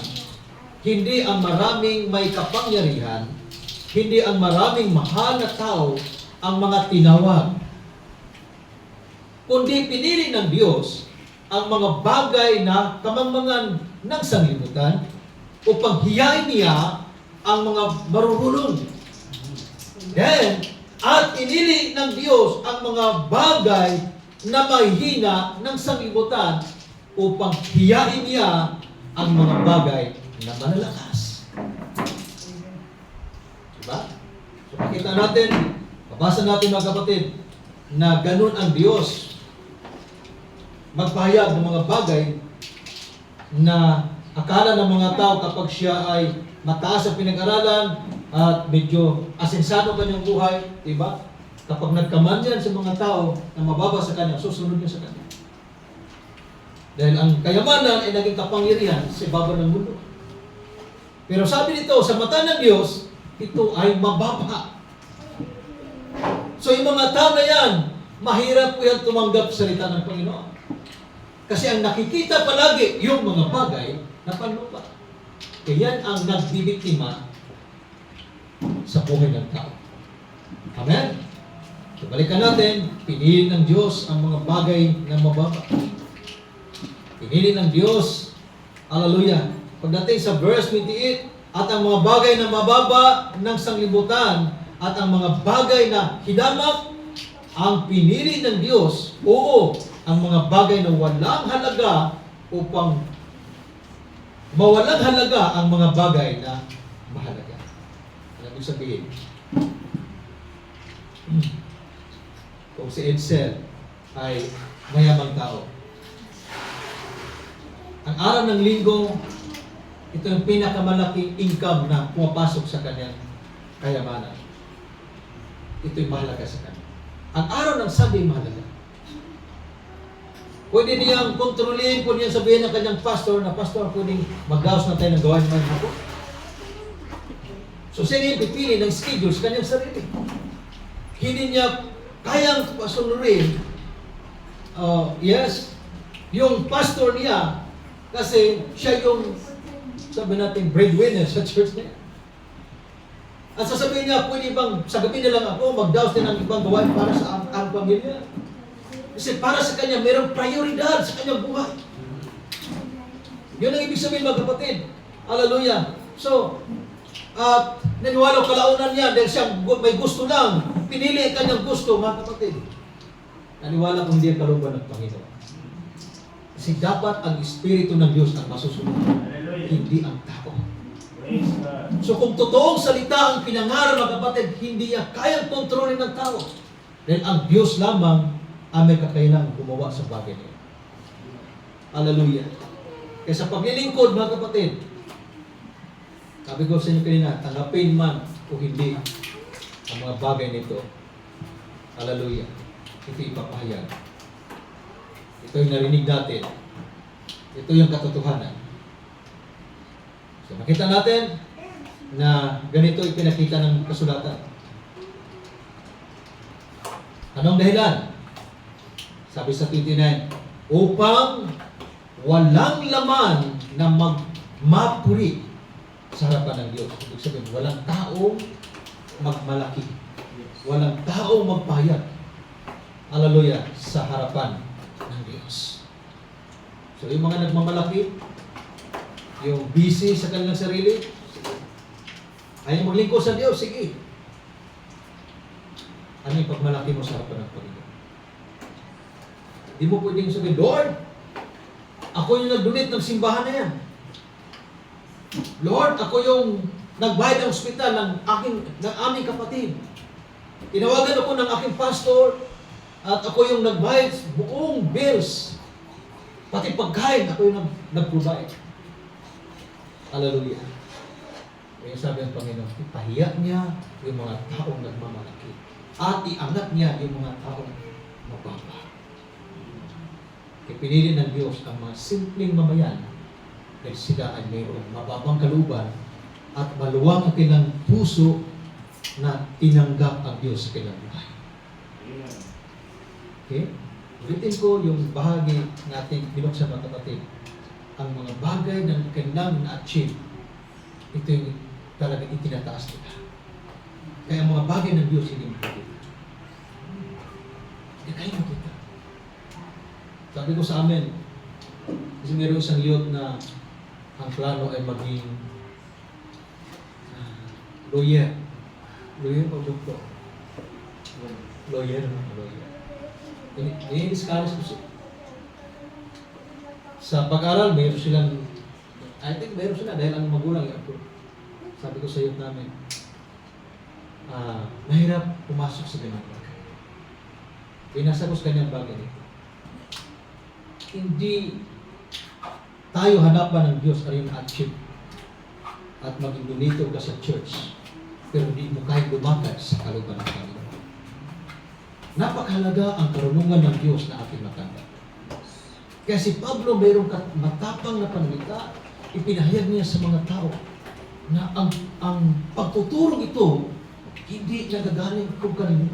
hindi ang maraming may kapangyarihan, hindi ang maraming mahal na tao ang mga tinawag, kundi pinili ng Diyos ang mga bagay na kamangmangan ng sanglibutan upang hiyain niya ang mga marurunong. Then, at pinili ng Diyos ang mga bagay na mahihina ng sanglibutan upang hiyain niya ang mga bagay na malalakas. Diba? So, makita natin, mabasa natin mga kapatid, na ganun ang Diyos magpahayag ng mga bagay na akala ng mga tao kapag siya ay mataas sa pinag-aralan at medyo asensado kanyang buhay, diba? Kapag nagkamanyan sa mga tao na mababa sa kanya, susunod niya sa kanya. Dahil ang kayamanan ay naging kapangyarihan sa baba ng mundo. Pero sabi nito, sa mata ng Diyos, ito ay mababa. So yung mga tao na yan, mahirap po yan tumanggap sa salita ng Panginoon. Kasi ang nakikita palagi, yung mga bagay na panlupa. Kaya yan ang nagbibiktima sa buhay ng tao. Amen? So, balikan natin, pinili ng Diyos ang mga bagay na mababa. Pinili ng Diyos, hallelujah. Pagdating sa verse 28, at ang mga bagay na mababa ng sanglibutan, at ang mga bagay na hidamak, ang pinili ng Diyos, oo, ang mga bagay na walang halaga upang mawalang halaga ang mga bagay na mahalaga. Ano ibig sabihin? Kung si Edsel ay mayamang tao, ang araw ng linggo, ito yung pinakamalaking income na pumapasok sa kanyang kayamanan. Ito'y mahalaga sa kanya. Ang araw ng Sunday mahalaga. Pwede niyang kontrolin, pwede niyang sabihin ng kanyang pastor na, pastor, pwedeng mag-gawas na tayo ng gawain ng hapon. So siya niya pipili ng schedule sa kanyang sarili. Hindi niya kayang pasunurin, yes, yung pastor niya, kasi siya yung, sabi natin, breadwinner sa church niya. At sasabihin niya, pwede bang sa gabi na lang ako, mag-daos din ng ibang gawain para sa ang pamilya. Kasi para sa kanya, mayroong prioridad sa kanyang buhay. Yun ang ibig sabihin, mga kapatid. Hallelujah. So, naniwala kalaunan niya dahil siya may gusto lang. Pinili ang kanyang gusto, mga kapatid. Naniwala kung hindi ang kalooban ng Panginoon. Kasi dapat ang Espiritu ng Diyos ang masusunod. Hindi ang tao. So kung totoong salita ang pinangaral, mga kapatid, hindi niya kayang kontrolin ng tao. Dahil ang Diyos lamang ang may kakayanan gumawa sa bagay niya. Hallelujah. Kaya sa paglilingkod, mga kapatid, sabi ko sa inyo kanina, tanggapin man o hindi ang mga bagay nito. Hallelujah. Ito ipapahayag. Ito yung narinig natin. Ito yung katotohanan. So makita natin na ganito ipinakita ng kasulatan. Anong dahilan? Sabi sa 29, upang walang laman na magmapuri sa harapan ng Diyos. Ibig sabihin, walang taong magmalaki. Walang taong magpahayag. Hallelujah, sa harapan ng Diyos. So yung mga nagmamalaki, yung busy sa kanilang sarili, ayaw maglingkod sa Diyos, sige. Ano yung pagmalaki mo sa harapan ng Panginoon? Di mo pwedeng sabihin, Lord, ako yung nag-donate ng simbahan na yan. Lord, ako yung nagbayad ng ospital ng aming kapatid. Tinawagan ako ng aking pastor at ako yung nagbayad buong bills. Pati pagkain, ako yung nag-provide. Hallelujah. Kaya sabi ng Panginoon, ipahiya niya yung mga taong nagmamalaki. At iangat niya yung mga taong mababa. Ipinili ng Diyos ang mga simpleng mamayan dahil sila ay mayroong mababang kalooban at maluwang ang kanilang puso na tinanggap ang Diyos sa kanilang buhay. Okay? Ulitin ko yung bahagi natin binuksan mga kapatid. Ang mga bagay na kanilang na-achieve, ito yung talagang itinataas nila. Kaya ang mga bagay ng Diyos hindi makikita. Hindi kayo makita. Sabi ko sa amin, kasi meron isang youth na ang plano ay maging lawyer. Lawyer o doktor? Lawyer. Ini-discourage ko siya. Sa pag-aral, meron silang, I think meron sila dahil ang magulang yung approve. Sabi ko sa youth namin, mahirap pumasok sa ganang bagay. Pinasa ko sa kanyang bagay nito. Hindi tayo hanapan ng Diyos ay yung achieve at maging donito ka sa church, pero hindi mo kahit lumakad sa kalooban ng Panginoon. Napakahalaga ang karunungan ng Diyos na ating matanggap. Kaya si Pablo mayroong matapang na panalita, ipinahayag niya sa mga tao na ang pagtuturong ito hindi nagagaling kung kanino.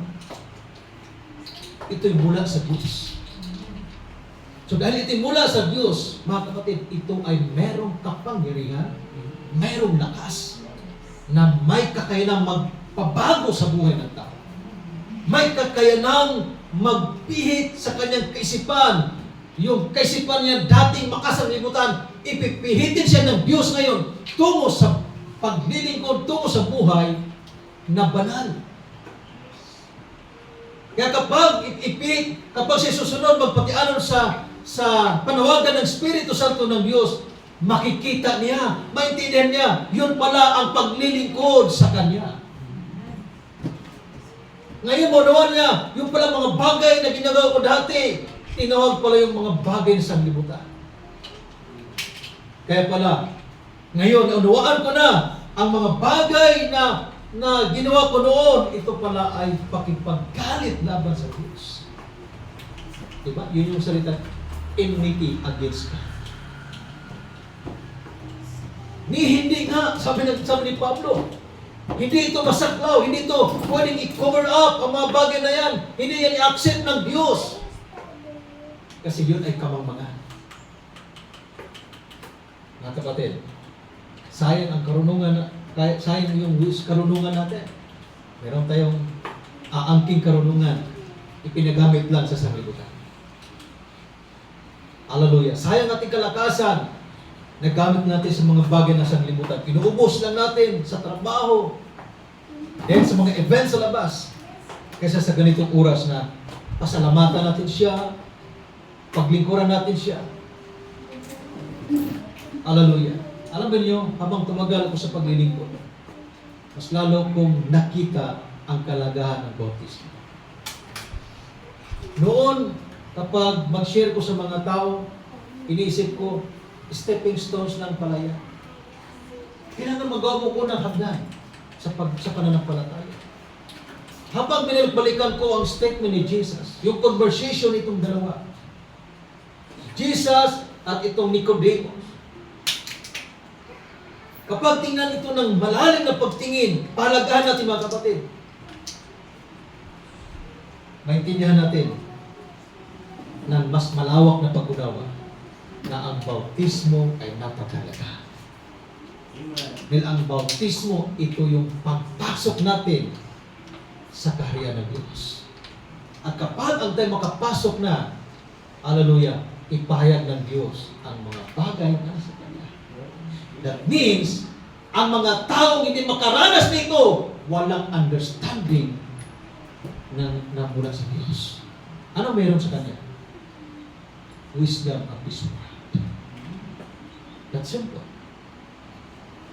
Ito'y mula sa Diyos. So dahil ito'y mula sa Diyos, mga kapatid, ito ay merong kapangyarihan, merong lakas, na may kakayanang magpabago sa buhay ng tao. May kakayanang magpihit sa kanyang kaisipan. Yung kaisipan niya dating makasalimutan, ipipihitin siya ng Diyos ngayon tungo sa paglilingkod, tungo sa buhay na banal. Kaya kapag siya susunod magpatianon sa panawagan ng Espiritu Santo ng Diyos, makikita niya, maintindihan niya, yun pala ang paglilingkod sa Kanya. Ngayon mo naman niya, yung pala mga bagay na ginagawa ko dati, tinawag pala yung mga bagay na sanglibutan. Kaya pala, ngayon, unawaan ko na ang mga bagay na ginawa ko noon, ito pala ay pakipaggalit laban sa Diyos. Diba? Yun yung salita, enmity against God. Hindi nga, sabi ni Pablo, hindi ito masaklaw, hindi ito pwedeng i-cover up ang mga bagay na yan. Hindi yan i-accept ng Diyos. Kasi yun ay kamangmangan. Mga kapatid, sayang ang karunungan, sayang yung karunungan natin. Meron tayong aangking karunungan, ipinagamit lang sa sanglibutan. Hallelujah. Sayang ating kalakasan, nagamit natin sa mga bagay na sanglibutan. Inuubos lang natin sa trabaho, then sa mga events sa labas. Kaysa sa ganitong oras na pasalamatan natin siya, paglingkuran natin siya. Hallelujah. Alam ba niyo, habang tumagal ako sa paglilingkod, mas lalo kong nakita ang kalagahan ng bautismo. Noon, kapag mag-share ko sa mga tao, iniisip ko, stepping stones lang pala yan. Kailangan magawa ko ng hagdan sa pananampalataya. Habang binalik-balikan ko ang statement ni Jesus, yung conversation itong dalawa, Jesus at itong Nicodemus, kapag tingnan ito ng malalim na pagtingin, pahalagahan natin mga kapatid, maintindihan natin na mas malawak na pag-unawa na ang bautismo ay napakahalaga. Dahil ang bautismo, ito yung pagpasok natin sa kaharian ng Diyos. At kapag ang tayo makapasok na, hallelujah, ipahayag ng Diyos ang mga bagay na sa Kanya. That means, ang mga taong hindi makaranas nito, walang understanding na mula sa Diyos. Ano meron sa Kanya? Wisdom of this world. That's simple.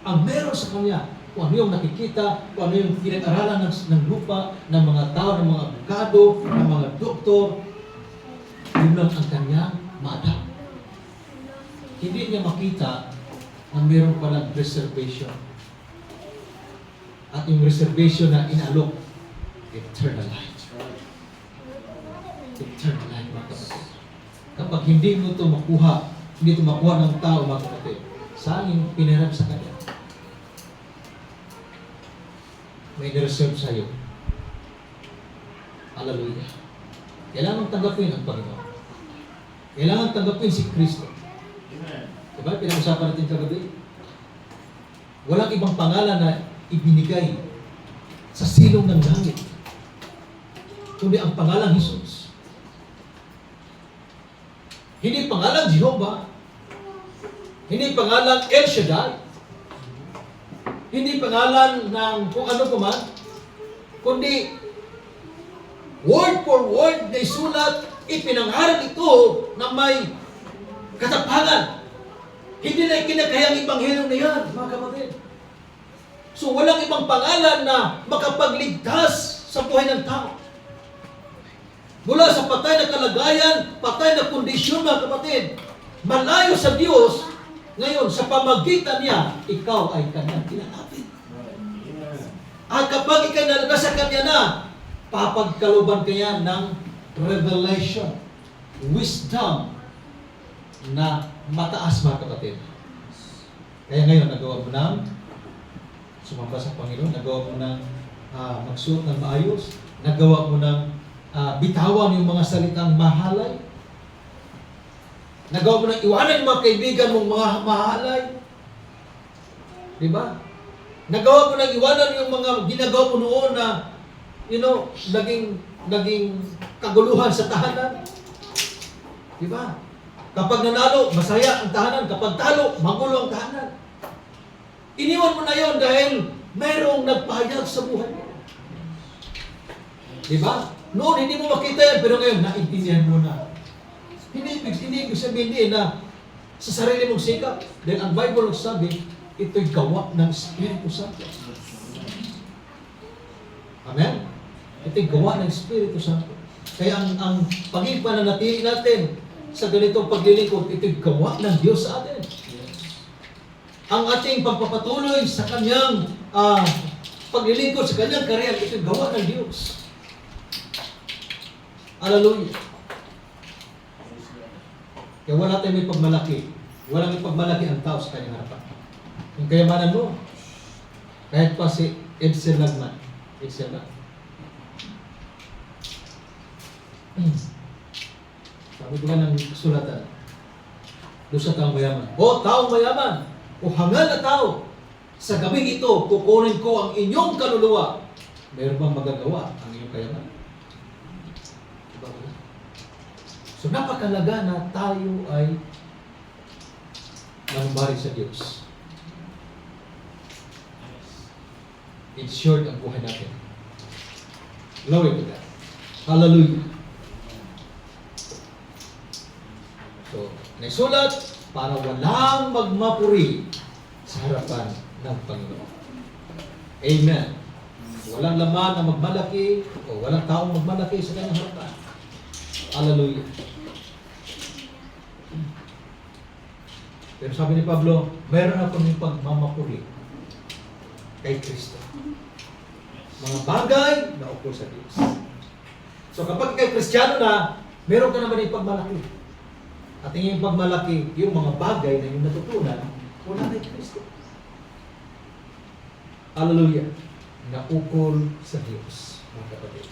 Ang meron sa Kanya, kung ano yung nakikita, kung ano yung pinag-aralan ng lupa, ng mga tao, ng mga abogado, ng mga doktor, yun lang ang Kanya maadaw. Hindi niya makita na meron palang reservation. At yung reservation na inalok, eternal life. Eternal life, mga kapatid. Kapag hindi mo ito makuha, hindi ito makuha ng tao, mga kapatid, saan yung pinarap sa Kanya? may nireserve sa iyo. Hallelujah. Kailangan tanggapin ang Panginoon. Kailangan tanggapin si Kristo. Diba? Pinag-usapan natin kagabi. Walang ibang pangalan na ibinigay sa silong ng langit, kundi ang pangalang Jesus. Hindi pangalang Jehovah, hindi pangalang El Shaddai, hindi pangalan ng kung ano pa man, kundi word for word na isulat, ipinangaral ito na may katapangan. Hindi na kinakayang ibanghelo na yan, mga kapatid. So walang ibang pangalan na makapagligtas sa buhay ng tao. Mula sa patay na kalagayan, patay na kondisyon, mga kapatid, malayo sa Diyos, ngayon sa pamagitan niya, ikaw ay kanyang kinalapit. At kapag ikaw nasa kanya na, papagkaluban kanya ng revelation, wisdom na mataas, mga kapatid. Kaya ngayon, nagawa mo ng sumamba sa Panginoon, nagawa mo ng magsuot ng maayos, nagawa mo ng bitawan yung mga salitang mahalay, nagawa mo ng iwanan yung mga kaibigan mong mga mahalay. Diba? Nagawa mo ng iwanan yung mga ginagawa mo noon na, naging kaguluhan sa tahanan. Diba? Kapag nanalo, masaya ang tahanan. Kapag talo, magulo ang tahanan. Iniwan mo na yon dahil mayroong nagpahayag sa buhay mo. Diba? Noon, hindi mo makita yan, pero ngayon, naintindihan mo na. Hindi ibig sabihin din na sa sarili mong sikap. Dahil ang Bible nagsabi, ito'y gawa ng Espiritu Santo. Amen? Ito'y gawa ng Espiritu Santo. Kaya ang pagiging pananatili natin sa ganitong paglilingkod, ito'y gawa ng Diyos sa atin. Ang ating pagpapatuloy sa kanyang paglilingkod, sa kanyang karyan, ito'y gawa ng Diyos. Hallelujah. Kaya wala tayong may pagmalaki. Walang may pagmalaki ang tao sa kanyang harapan. Yung kayamanan mo, kahit pa si Edsel Lagman. Edsel Lagman. Sabi ko nga ng sulatan, doon sa taong mayaman. O taong mayaman, o hangal na tao, sa gabing ito, kukunin ko ang inyong kaluluwa. Mayroon bang magagawa ang inyong kayamanan? Diba? So napakalaga na tayo ay manumbalik sa Diyos. Insured ang buhay natin. Glory to God. Hallelujah. So, naisulat para walang magmapuri sa harapan ng Panginoon. Amen. Walang laman na magmalaki o walang taong magmalaki sa kanyang harapan. Hallelujah. Pero sabi ni Pablo, mayroon ako ng pagmamapuri kay Kristo. Mga bagay na ukol sa Diyos. So kapag kay Kristiyano na, meron ka naman yung pagmalaki. At yung pagmalaki, yung mga bagay na yung natutunan, wala kay Kristo. Hallelujah. Na ukol sa Diyos, mga kapatid.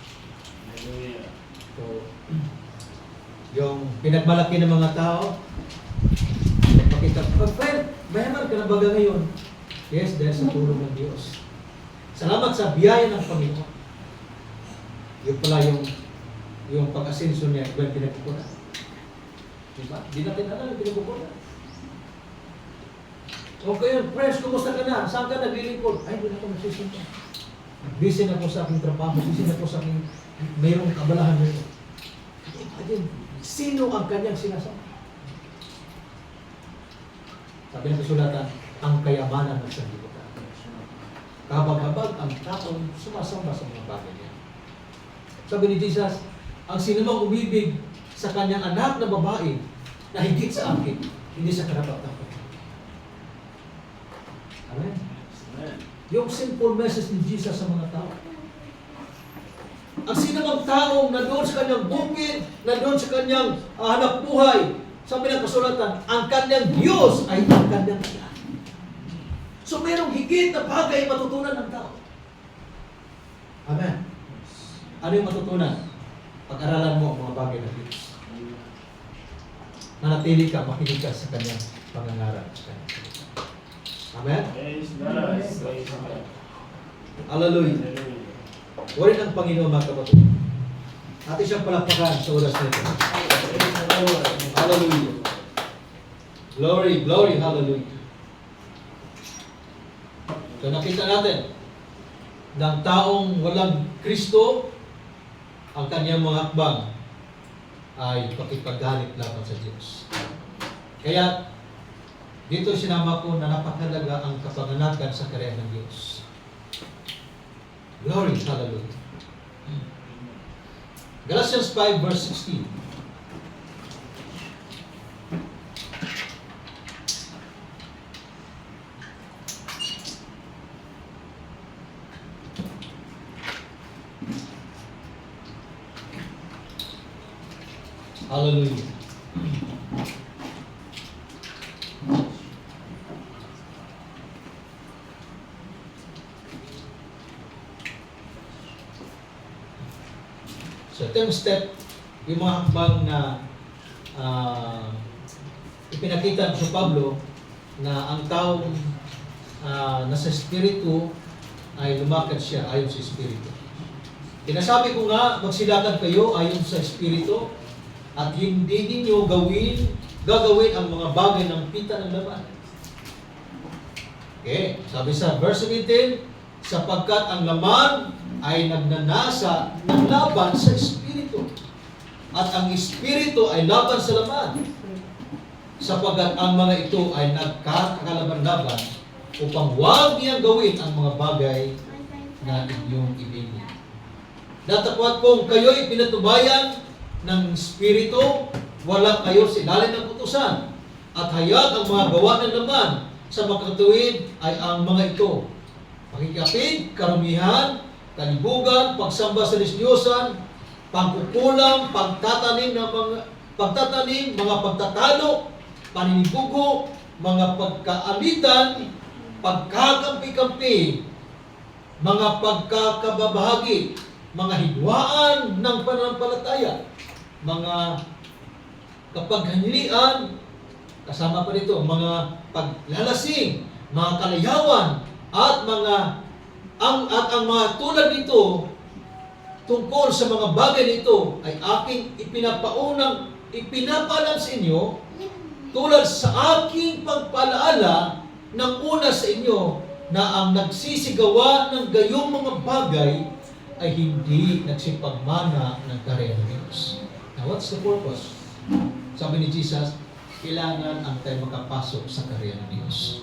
Hallelujah. So, yung pinagmalaki ng mga tao, pakita, friend, mayaman ka na baga ngayon? Yes, dahil sa tulong ng Diyos. Salamat sa biyaya ng Panginoon. Yung pala yung pag-asenso niya, iba yung pinagkukunan. Diba? Di natin alam yung pinagkukunan. Okay, friends, kumusta ka na? Saan ka naglilingkod? Ay, hindi na ako nagsisimpa. Busy na po sa aking trabaho, busy na po sa aking mayroong kabalahan nito. Imagine, sino ang kanyang sinasama? Sabi ng kasulatan, ang kayamanan ng sanlibutan. Kabag-habag ang taong sumasamba sa mga bagay niya. Sabi ni Jesus, ang sinumang umibig sa kanyang anak na babae na higit sa akin, hindi sa karapat-dapat. Amen? Amen. Yung simple message ni Jesus sa mga tao. Ang sinumang taong na doon sa kanyang bukid, na doon sa kanyang hanap buhay, sabi ng kasulatan, ang kanyang Diyos ay ang kanyang Diyos. So mayroong higit na bagay matutunan ng tao. Amen. Ano yung matutunan? Pag-aralan mo ang mga bagay na Diyos. Nanatili ka, makinig ka sa Kanyang pangangaral. Amen? Praise the Lord. Praise the Lord. Hallelujah. Hallelujah. Wari ng Panginoon mga kapatid. Atin siyang palakpakan sa oras nito. Praise the Lord. Hallelujah. Glory, glory, hallelujah. So nakita natin, ng taong walang Kristo, ang kanyang mga hakbang ay pakipaggalit laban sa Diyos. Kaya, dito sinama ko na napakalaga ang kapanganakan sa karya ng Diyos. Glory, hallelujah. Galatians 5 verse 16. Hallelujah. So, ito yung step, yung mga hakbang na ipinakita sa Pablo na ang taong nasa Espiritu ay lumakad siya ayon sa Espiritu. Pinasabi ko nga, magsilakan kayo ayon sa Espiritu at hindi ninyo gagawin ang mga bagay ng pita ng laman. Okay, sabi sa verse 17, sapagkat ang laman ay nagnanasa ng laban sa Espiritu. At ang Espiritu ay laban sa laman. Sapagkat ang mga ito ay nagkakalaban-laban upang huwag niyang gawin ang mga bagay na inyong ibigin. Datapwat kung kayo'y pinatubayan ng Espiritu, wala kayo sa ilalim ng utusan. At hayag ang mga gawa ng laman sa makatuwid ay ang mga ito: pakikapid, karumihan, kalibugan, pagsamba sa Diyos-Diyosan, pagkukulang, pagtatanim, mga pagtatalo, paninibugo, mga pagkaalitan, pagkakampi-kampi, mga pagkakababahagi, mga hidwaan ng pananampalataya, mga kapaghanilian, kasama pa dito, mga paglalasing, mga kalayawan, at ang mga tulad nito tungkol sa mga bagay nito ay aking ipinapaalam sa inyo tulad sa aking pagpalaala ng una sa inyo na ang nagsisigawa ng gayong mga bagay ay hindi nagsipagmana ng karya ng Diyos. Now, what's the purpose? Sabi ni Jesus, kailangan ang tayo makapasok sa karya ng Diyos.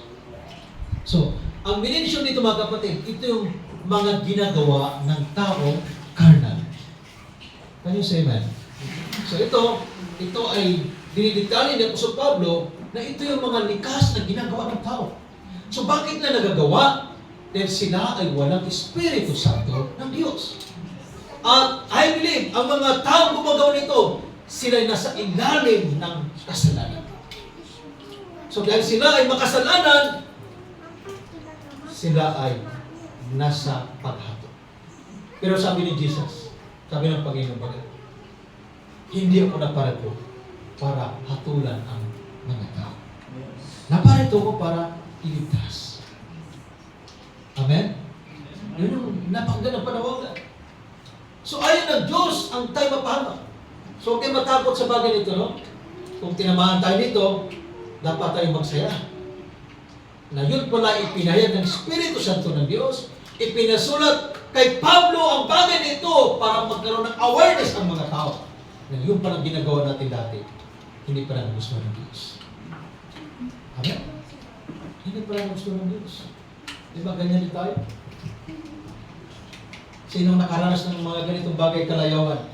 So, ang minensyon dito mga kapatid, ito yung mga ginagawa ng taong carnal. Can you say amen? So ito ay dinidetalye ni Apostol Pablo na ito yung mga likas na ginagawa ng tao. So bakit na nagagawa? Dahil sila ay walang Espiritu Santo ng Diyos. At I believe, ang mga taong gumagawa nito, sila ay nasa ilalim ng kasalanan. So dahil sila ay makasalanan, sila ay nasa paghato. Pero sabi ni Jesus, sabi ng Panginoon, hindi ako naparito para hatulan ang mga tao. Naparito ko para iligtas. Amen? Yun yung napakagandang panawagan. So ayon ng Diyos ang tayo mapahamak. So huwag kayo matakot sa bagay nito, no? Kung tinamaan tayo nito, dapat tayo magsaya. Na yun pala ipinahayag ng Espiritu Santo ng Diyos, ipinasulat kay Pablo ang bagay nito para magkaroon ng awareness ang mga tao. Na yun palang ginagawa natin dati, hindi pala gusto ng Diyos. Amen? Hindi pala gusto ng Diyos. Di ba ganyan din tayo? Sinong nakaranas ng mga ganitong bagay kalayawan?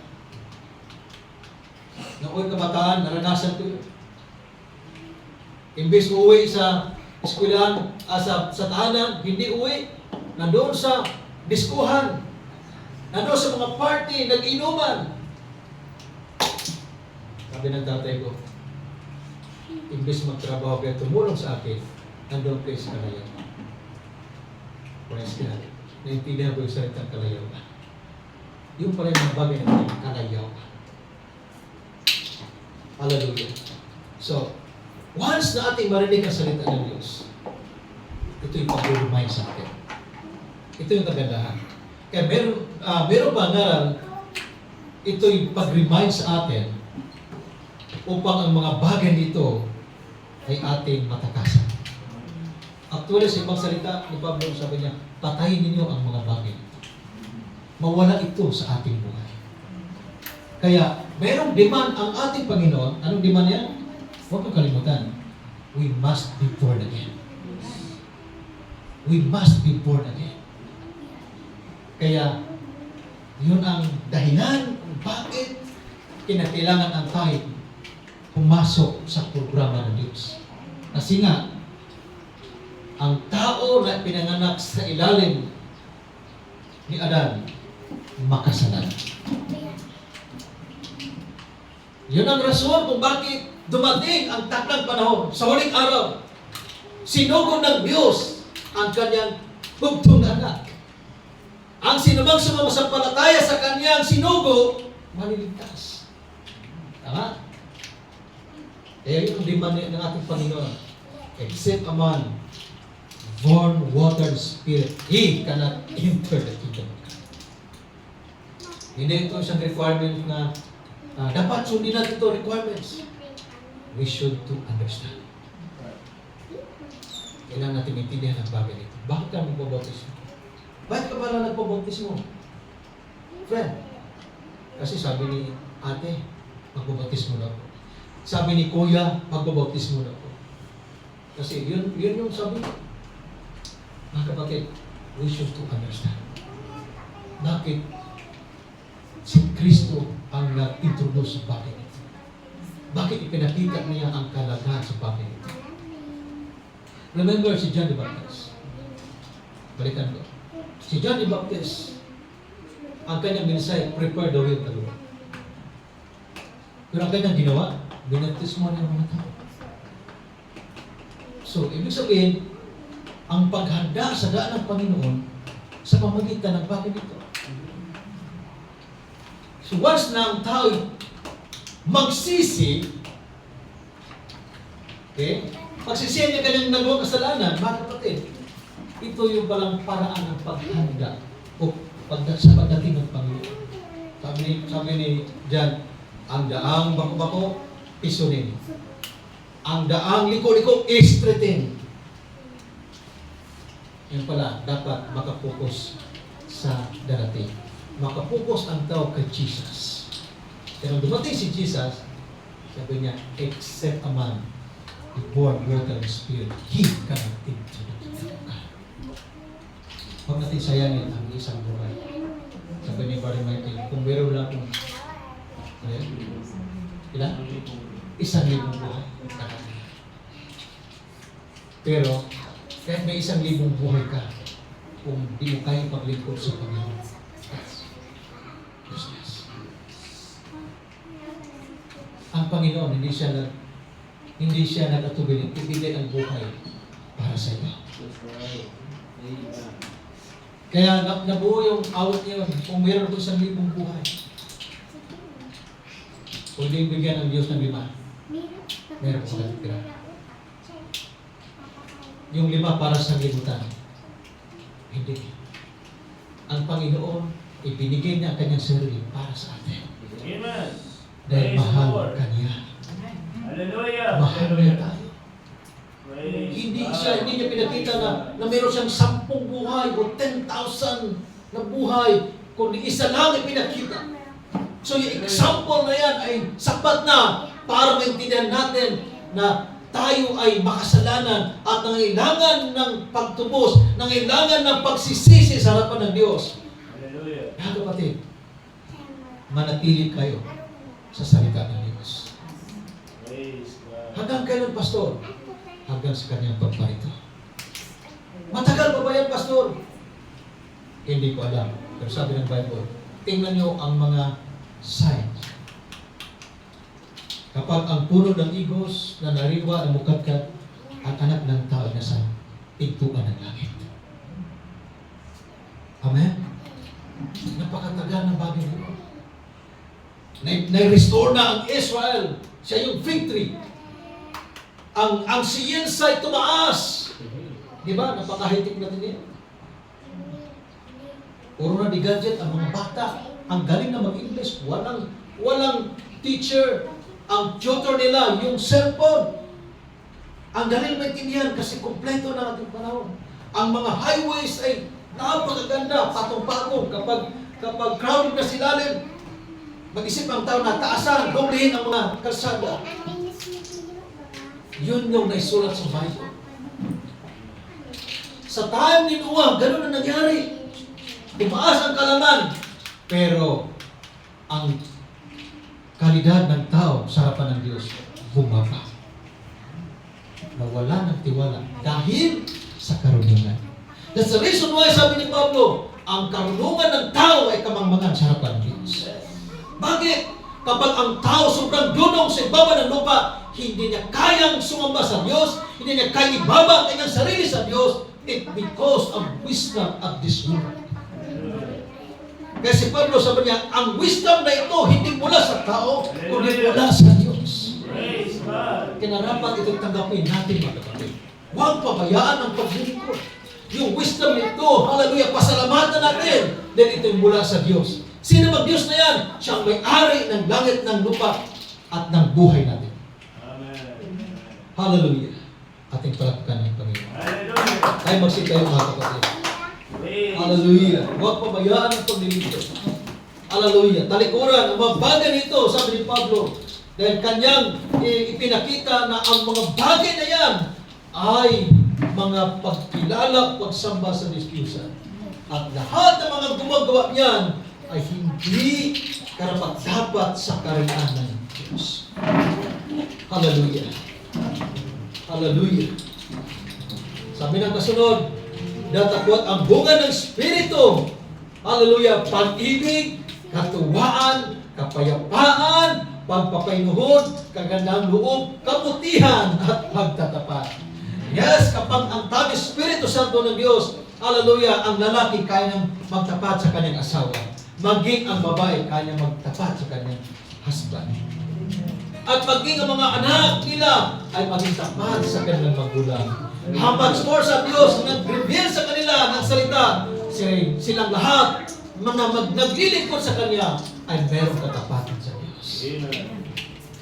Noong kabataan, naranasan ko yun. Imbes uuwi sa eskwelahan, sa tahanan, hindi uwi. Nandoon sa diskuhan. Nandoon sa mga party, nag-inuman. Sabi ng tatay ko, imbes magtrabaho kaya tumulong sa akin, nandoon kayo sa kalayawan. Praise God. Naintindihan ko yung salitang kalayawan. yung pala yung mga bagay na kanayaw. Hallelujah. So, once na ating marinig ang salita ng Diyos, ito yung pag-remind sa atin. Ito yung kagandahan. Kaya meron pa ngaral, ito yung pag-remind sa atin upang ang mga bagay nito ay ating matakasan. Actually, sa ibang salita ni Pablo, sabi niya, patayin ninyo ang mga bagay. Mawala ito sa ating buhay. Kaya, merong demand ang ating Panginoon. Anong demand yan? Huwag kang kalimutan. We must be born again. We must be born again. Kaya, yun ang dahilan kung bakit kinakailangan ang tayo pumasok sa programa ng Diyos. Kasi nga, ang tao na pinanganak sa ilalim ni Adan, makasalanan. Yun ang rason kung bakit dumating ang takdang panahon sa huling araw. Sinugo ng Diyos ang kanyang bugtong na anak. Ang sinumang sumasampalataya sa kanyang sinugo, maliligtas. Tama? Kaya yun ang demand ng ating Panginoon. Except a man born water and spirit, he cannot enter the kingdom of God. Hindi ito isang requirement na dapat sundin natin ito requirements. We should to understand. Kailangan natin intindihan ang bagay nito. Bakit ka magpabautismo? Bakit ka pala nagpabautismo? Friend, kasi sabi ni ate, magbabautismo na ako. Sabi ni kuya, magbabautismo na ako. Kasi yun yung sabi. Mga kapatid, we should to understand. Bakit si Kristo ang nag-introduce sa bagay nito? Bakit ipinakita niya ang kalagahan sa bagay nito? Remember si John the Baptist. Balikan ko. Si John the Baptist, ang kanyang mensahe, prepare the way of the Lord. Pero ang kanyang ginawa, binaptismo niya ang mga tao. So, ibig sabihin, ang paghanda sa daan ng Panginoon sa pamagitan ng bagay nito. So once na ang tao magsisi, okay, pagsisihan niya kanyang nagawang kasalanan, mga kapatid, ito yung palang paraan ng paghanda o sa pagdating ng Panginoon. Sabi ni John, ang daang bako-bako, pisunin. Ang daang liko-liko, istritin. Yan pala, dapat makapokus sa darating. Makapokus ang tao kay Jesus. Pero dumating si Jesus, sabi niya, except a man be born water and spirit, he cannot enter the kingdom of God. Huwag natin sayangin ang isang buhay. Sabi ni Brother Michael, kung meron lang kung ilan? 1,000 buhay. Pero, kahit may 1,000 buhay ka, kung di mo kayang paglingkod sa Panginoon, useless. Ang Panginoon, hindi siya nag-atubili, ibigay ang buhay para sa iyo. Kaya nabuo yung awit niyo, kung mayroon ko 1,000 buhay, pwede bigyan ng Diyos ng 5. Meron ko natitira. Yung 5 para sa libutan. Hindi. Ang Panginoon, ibinigay niya ang kanyang sarili para sa atin. Amen. Dahil Praise mahal the Lord. ka niya. Hallelujah. Mahal niya tayo. Praise Hindi God. niya pinakita na meron siyang 10 buhay o 10,000 na buhay, kundi isa lang ipinakita. So yung example na yan ay sapat na para maintindihan natin na tayo ay makasalanan at nangailangan ng pagtubos, nangailangan ng pagsisisi sa harapan ng Diyos. Hallelujah. Kaya kapatid, manatili kayo sa salita ng Diyos. Praise God. Hanggang kailan, Pastor? Hanggang sa kanyang pagparito. Matagal pa ba yan, Pastor? Hindi ko alam. Pero sabi ng Bible, tingnan nyo ang mga signs. Kapag ang puno ng igos na nariwa na mukadkat, ang anak ng tao na sa pintuan ng langit. Amen? Napakatagal ng bagay na yun. Na-restore na ang Israel. Siya yung victory. Ang siyensya ay tumaas. Di ba? Napakahitik natin yan. Puro na di gadget ang mga bata. Ang galing na mag-English. Walang teacher. Ang tutor nila, yung cellphone. Ang galing maintindihan kasi kompleto na ating panahon. Ang mga highways ay napakaganda, patong-patong. Kapag crowded na silalim, mag-isip ang tao na taasan, doblehin ang mga kalsada. Yun yung naisulat sa Bible. Sa time ni Noah, ganun na nangyari. Tumaas ang kalaman. Pero, ang kalidad ng tao sa harapan ng Diyos, bumaba. Nawala ng tiwala dahil sa karunungan. That's the reason why sabi ni Pablo, ang karunungan ng tao ay kamangmangan sa harapan ng Diyos. Bakit? Kapag ang tao sobrang dunong sa ibaba ng lupa, hindi niya kayang sumamba sa Diyos, hindi niya kayang ibaba ang kanyang sarili sa Diyos, it because of wisdom at discernment. Kaya si Pablo sabi niya, ang wisdom na ito hindi mula sa tao, kundi mula sa Diyos. Praise God. Kinarapat itong tanggapin natin, mga kapatid. Huwag pabayaan ang paglilingkod. Yung wisdom nito, hallelujah, pasalamatan natin dahil ito'y mula sa Diyos. Sino bang Diyos na yan? Siyang may-ari ng langit, ng lupa, at ng buhay natin. Amen. Hallelujah. Ating palakpakan ng Panginoon. Hallelujah. Tayo magsitayo, mga kapatid. Praise. Hallelujah. Huwag pabayaan ang paglilingkod. Hallelujah. Talikuran, ang mga bagay nito, sabi ni Pablo, dahil kanyang ipinakita na ang mga bagay na yan ay mga pagkilala, pagsamba sa Diyos. At lahat ng mga gumagawa niyan ay hindi karapat-dapat sa kariyan ng Diyos. Hallelujah. Hallelujah. Sabi ng kasunod, datapwat ang bunga ng Espiritu. Hallelujah. Pag-ibig, katuwaan, kapayapaan, pagpapainuhod, kagandang loob, kabutihan, at pagtatapat. Yes, kapag ang tabi Espiritu Santo ng Diyos, hallelujah, ang lalaki kaya nang magtapat sa kanyang asawa. Maging ang babae kaya nang magtapat sa kanyang husband. At maging ang mga anak nila ay maging tapat sa kanilang magulang. Hambang more sa Diyos, nag-reveal sa kanila ng salita, silang lahat, mga naglilingkod sa Kanya, ay merong katapatan sa Diyos. Amen.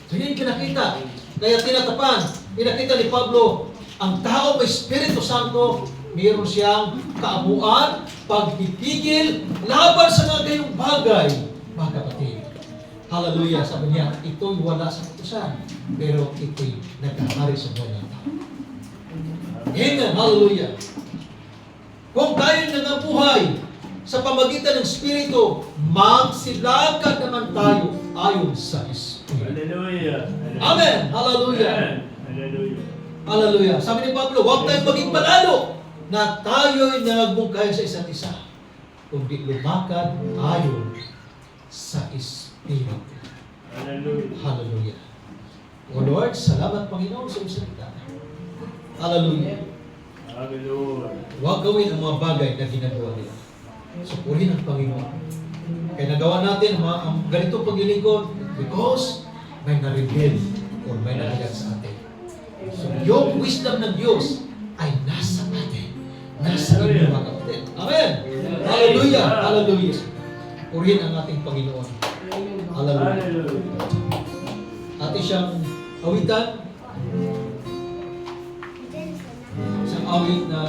So yun yung pinakita. Kaya pinakita ni Pablo, ang tao may Espiritu Santo, mayroon siyang kaabuan, pagpipigil, laban sa mga gayong bagay. Mga kapatid, hallelujah, sabi niya, ito'y wala sa kutusan, pero ito'y nagkahari sa buhay ng tao. Amen, hallelujah. Kung tayo nangabuhay sa pamagitan ng Espiritu, magsilakad naman tayo ayon sa Espiritu. Hallelujah. Amen, hallelujah. Amen. Hallelujah. Hallelujah. Sabi ni Pablo, huwag tayong maging palalo na tayo'y nagbungkay sa isa't isa, kundi lumakad ayon sa Espiritu. Hallelujah. Hallelujah. O Lord, salamat Panginoon sa salita. Hallelujah. Hallelujah. Huwag gawin ang mga bagay na ginagawa nila. Supurin ang Panginoon. Kaya nagawa natin ang ganitong paglilingkod because may na-reveal o may nahayag sa atin. So, yung wisdom ng Diyos ay nasa atin. Nasa inyo, mga kapatid. Amen. Hallelujah. Hallelujah. Purihin ang ating Panginoon. Hallelujah. Hallelujah. Atin siyang awitan. Isang awit na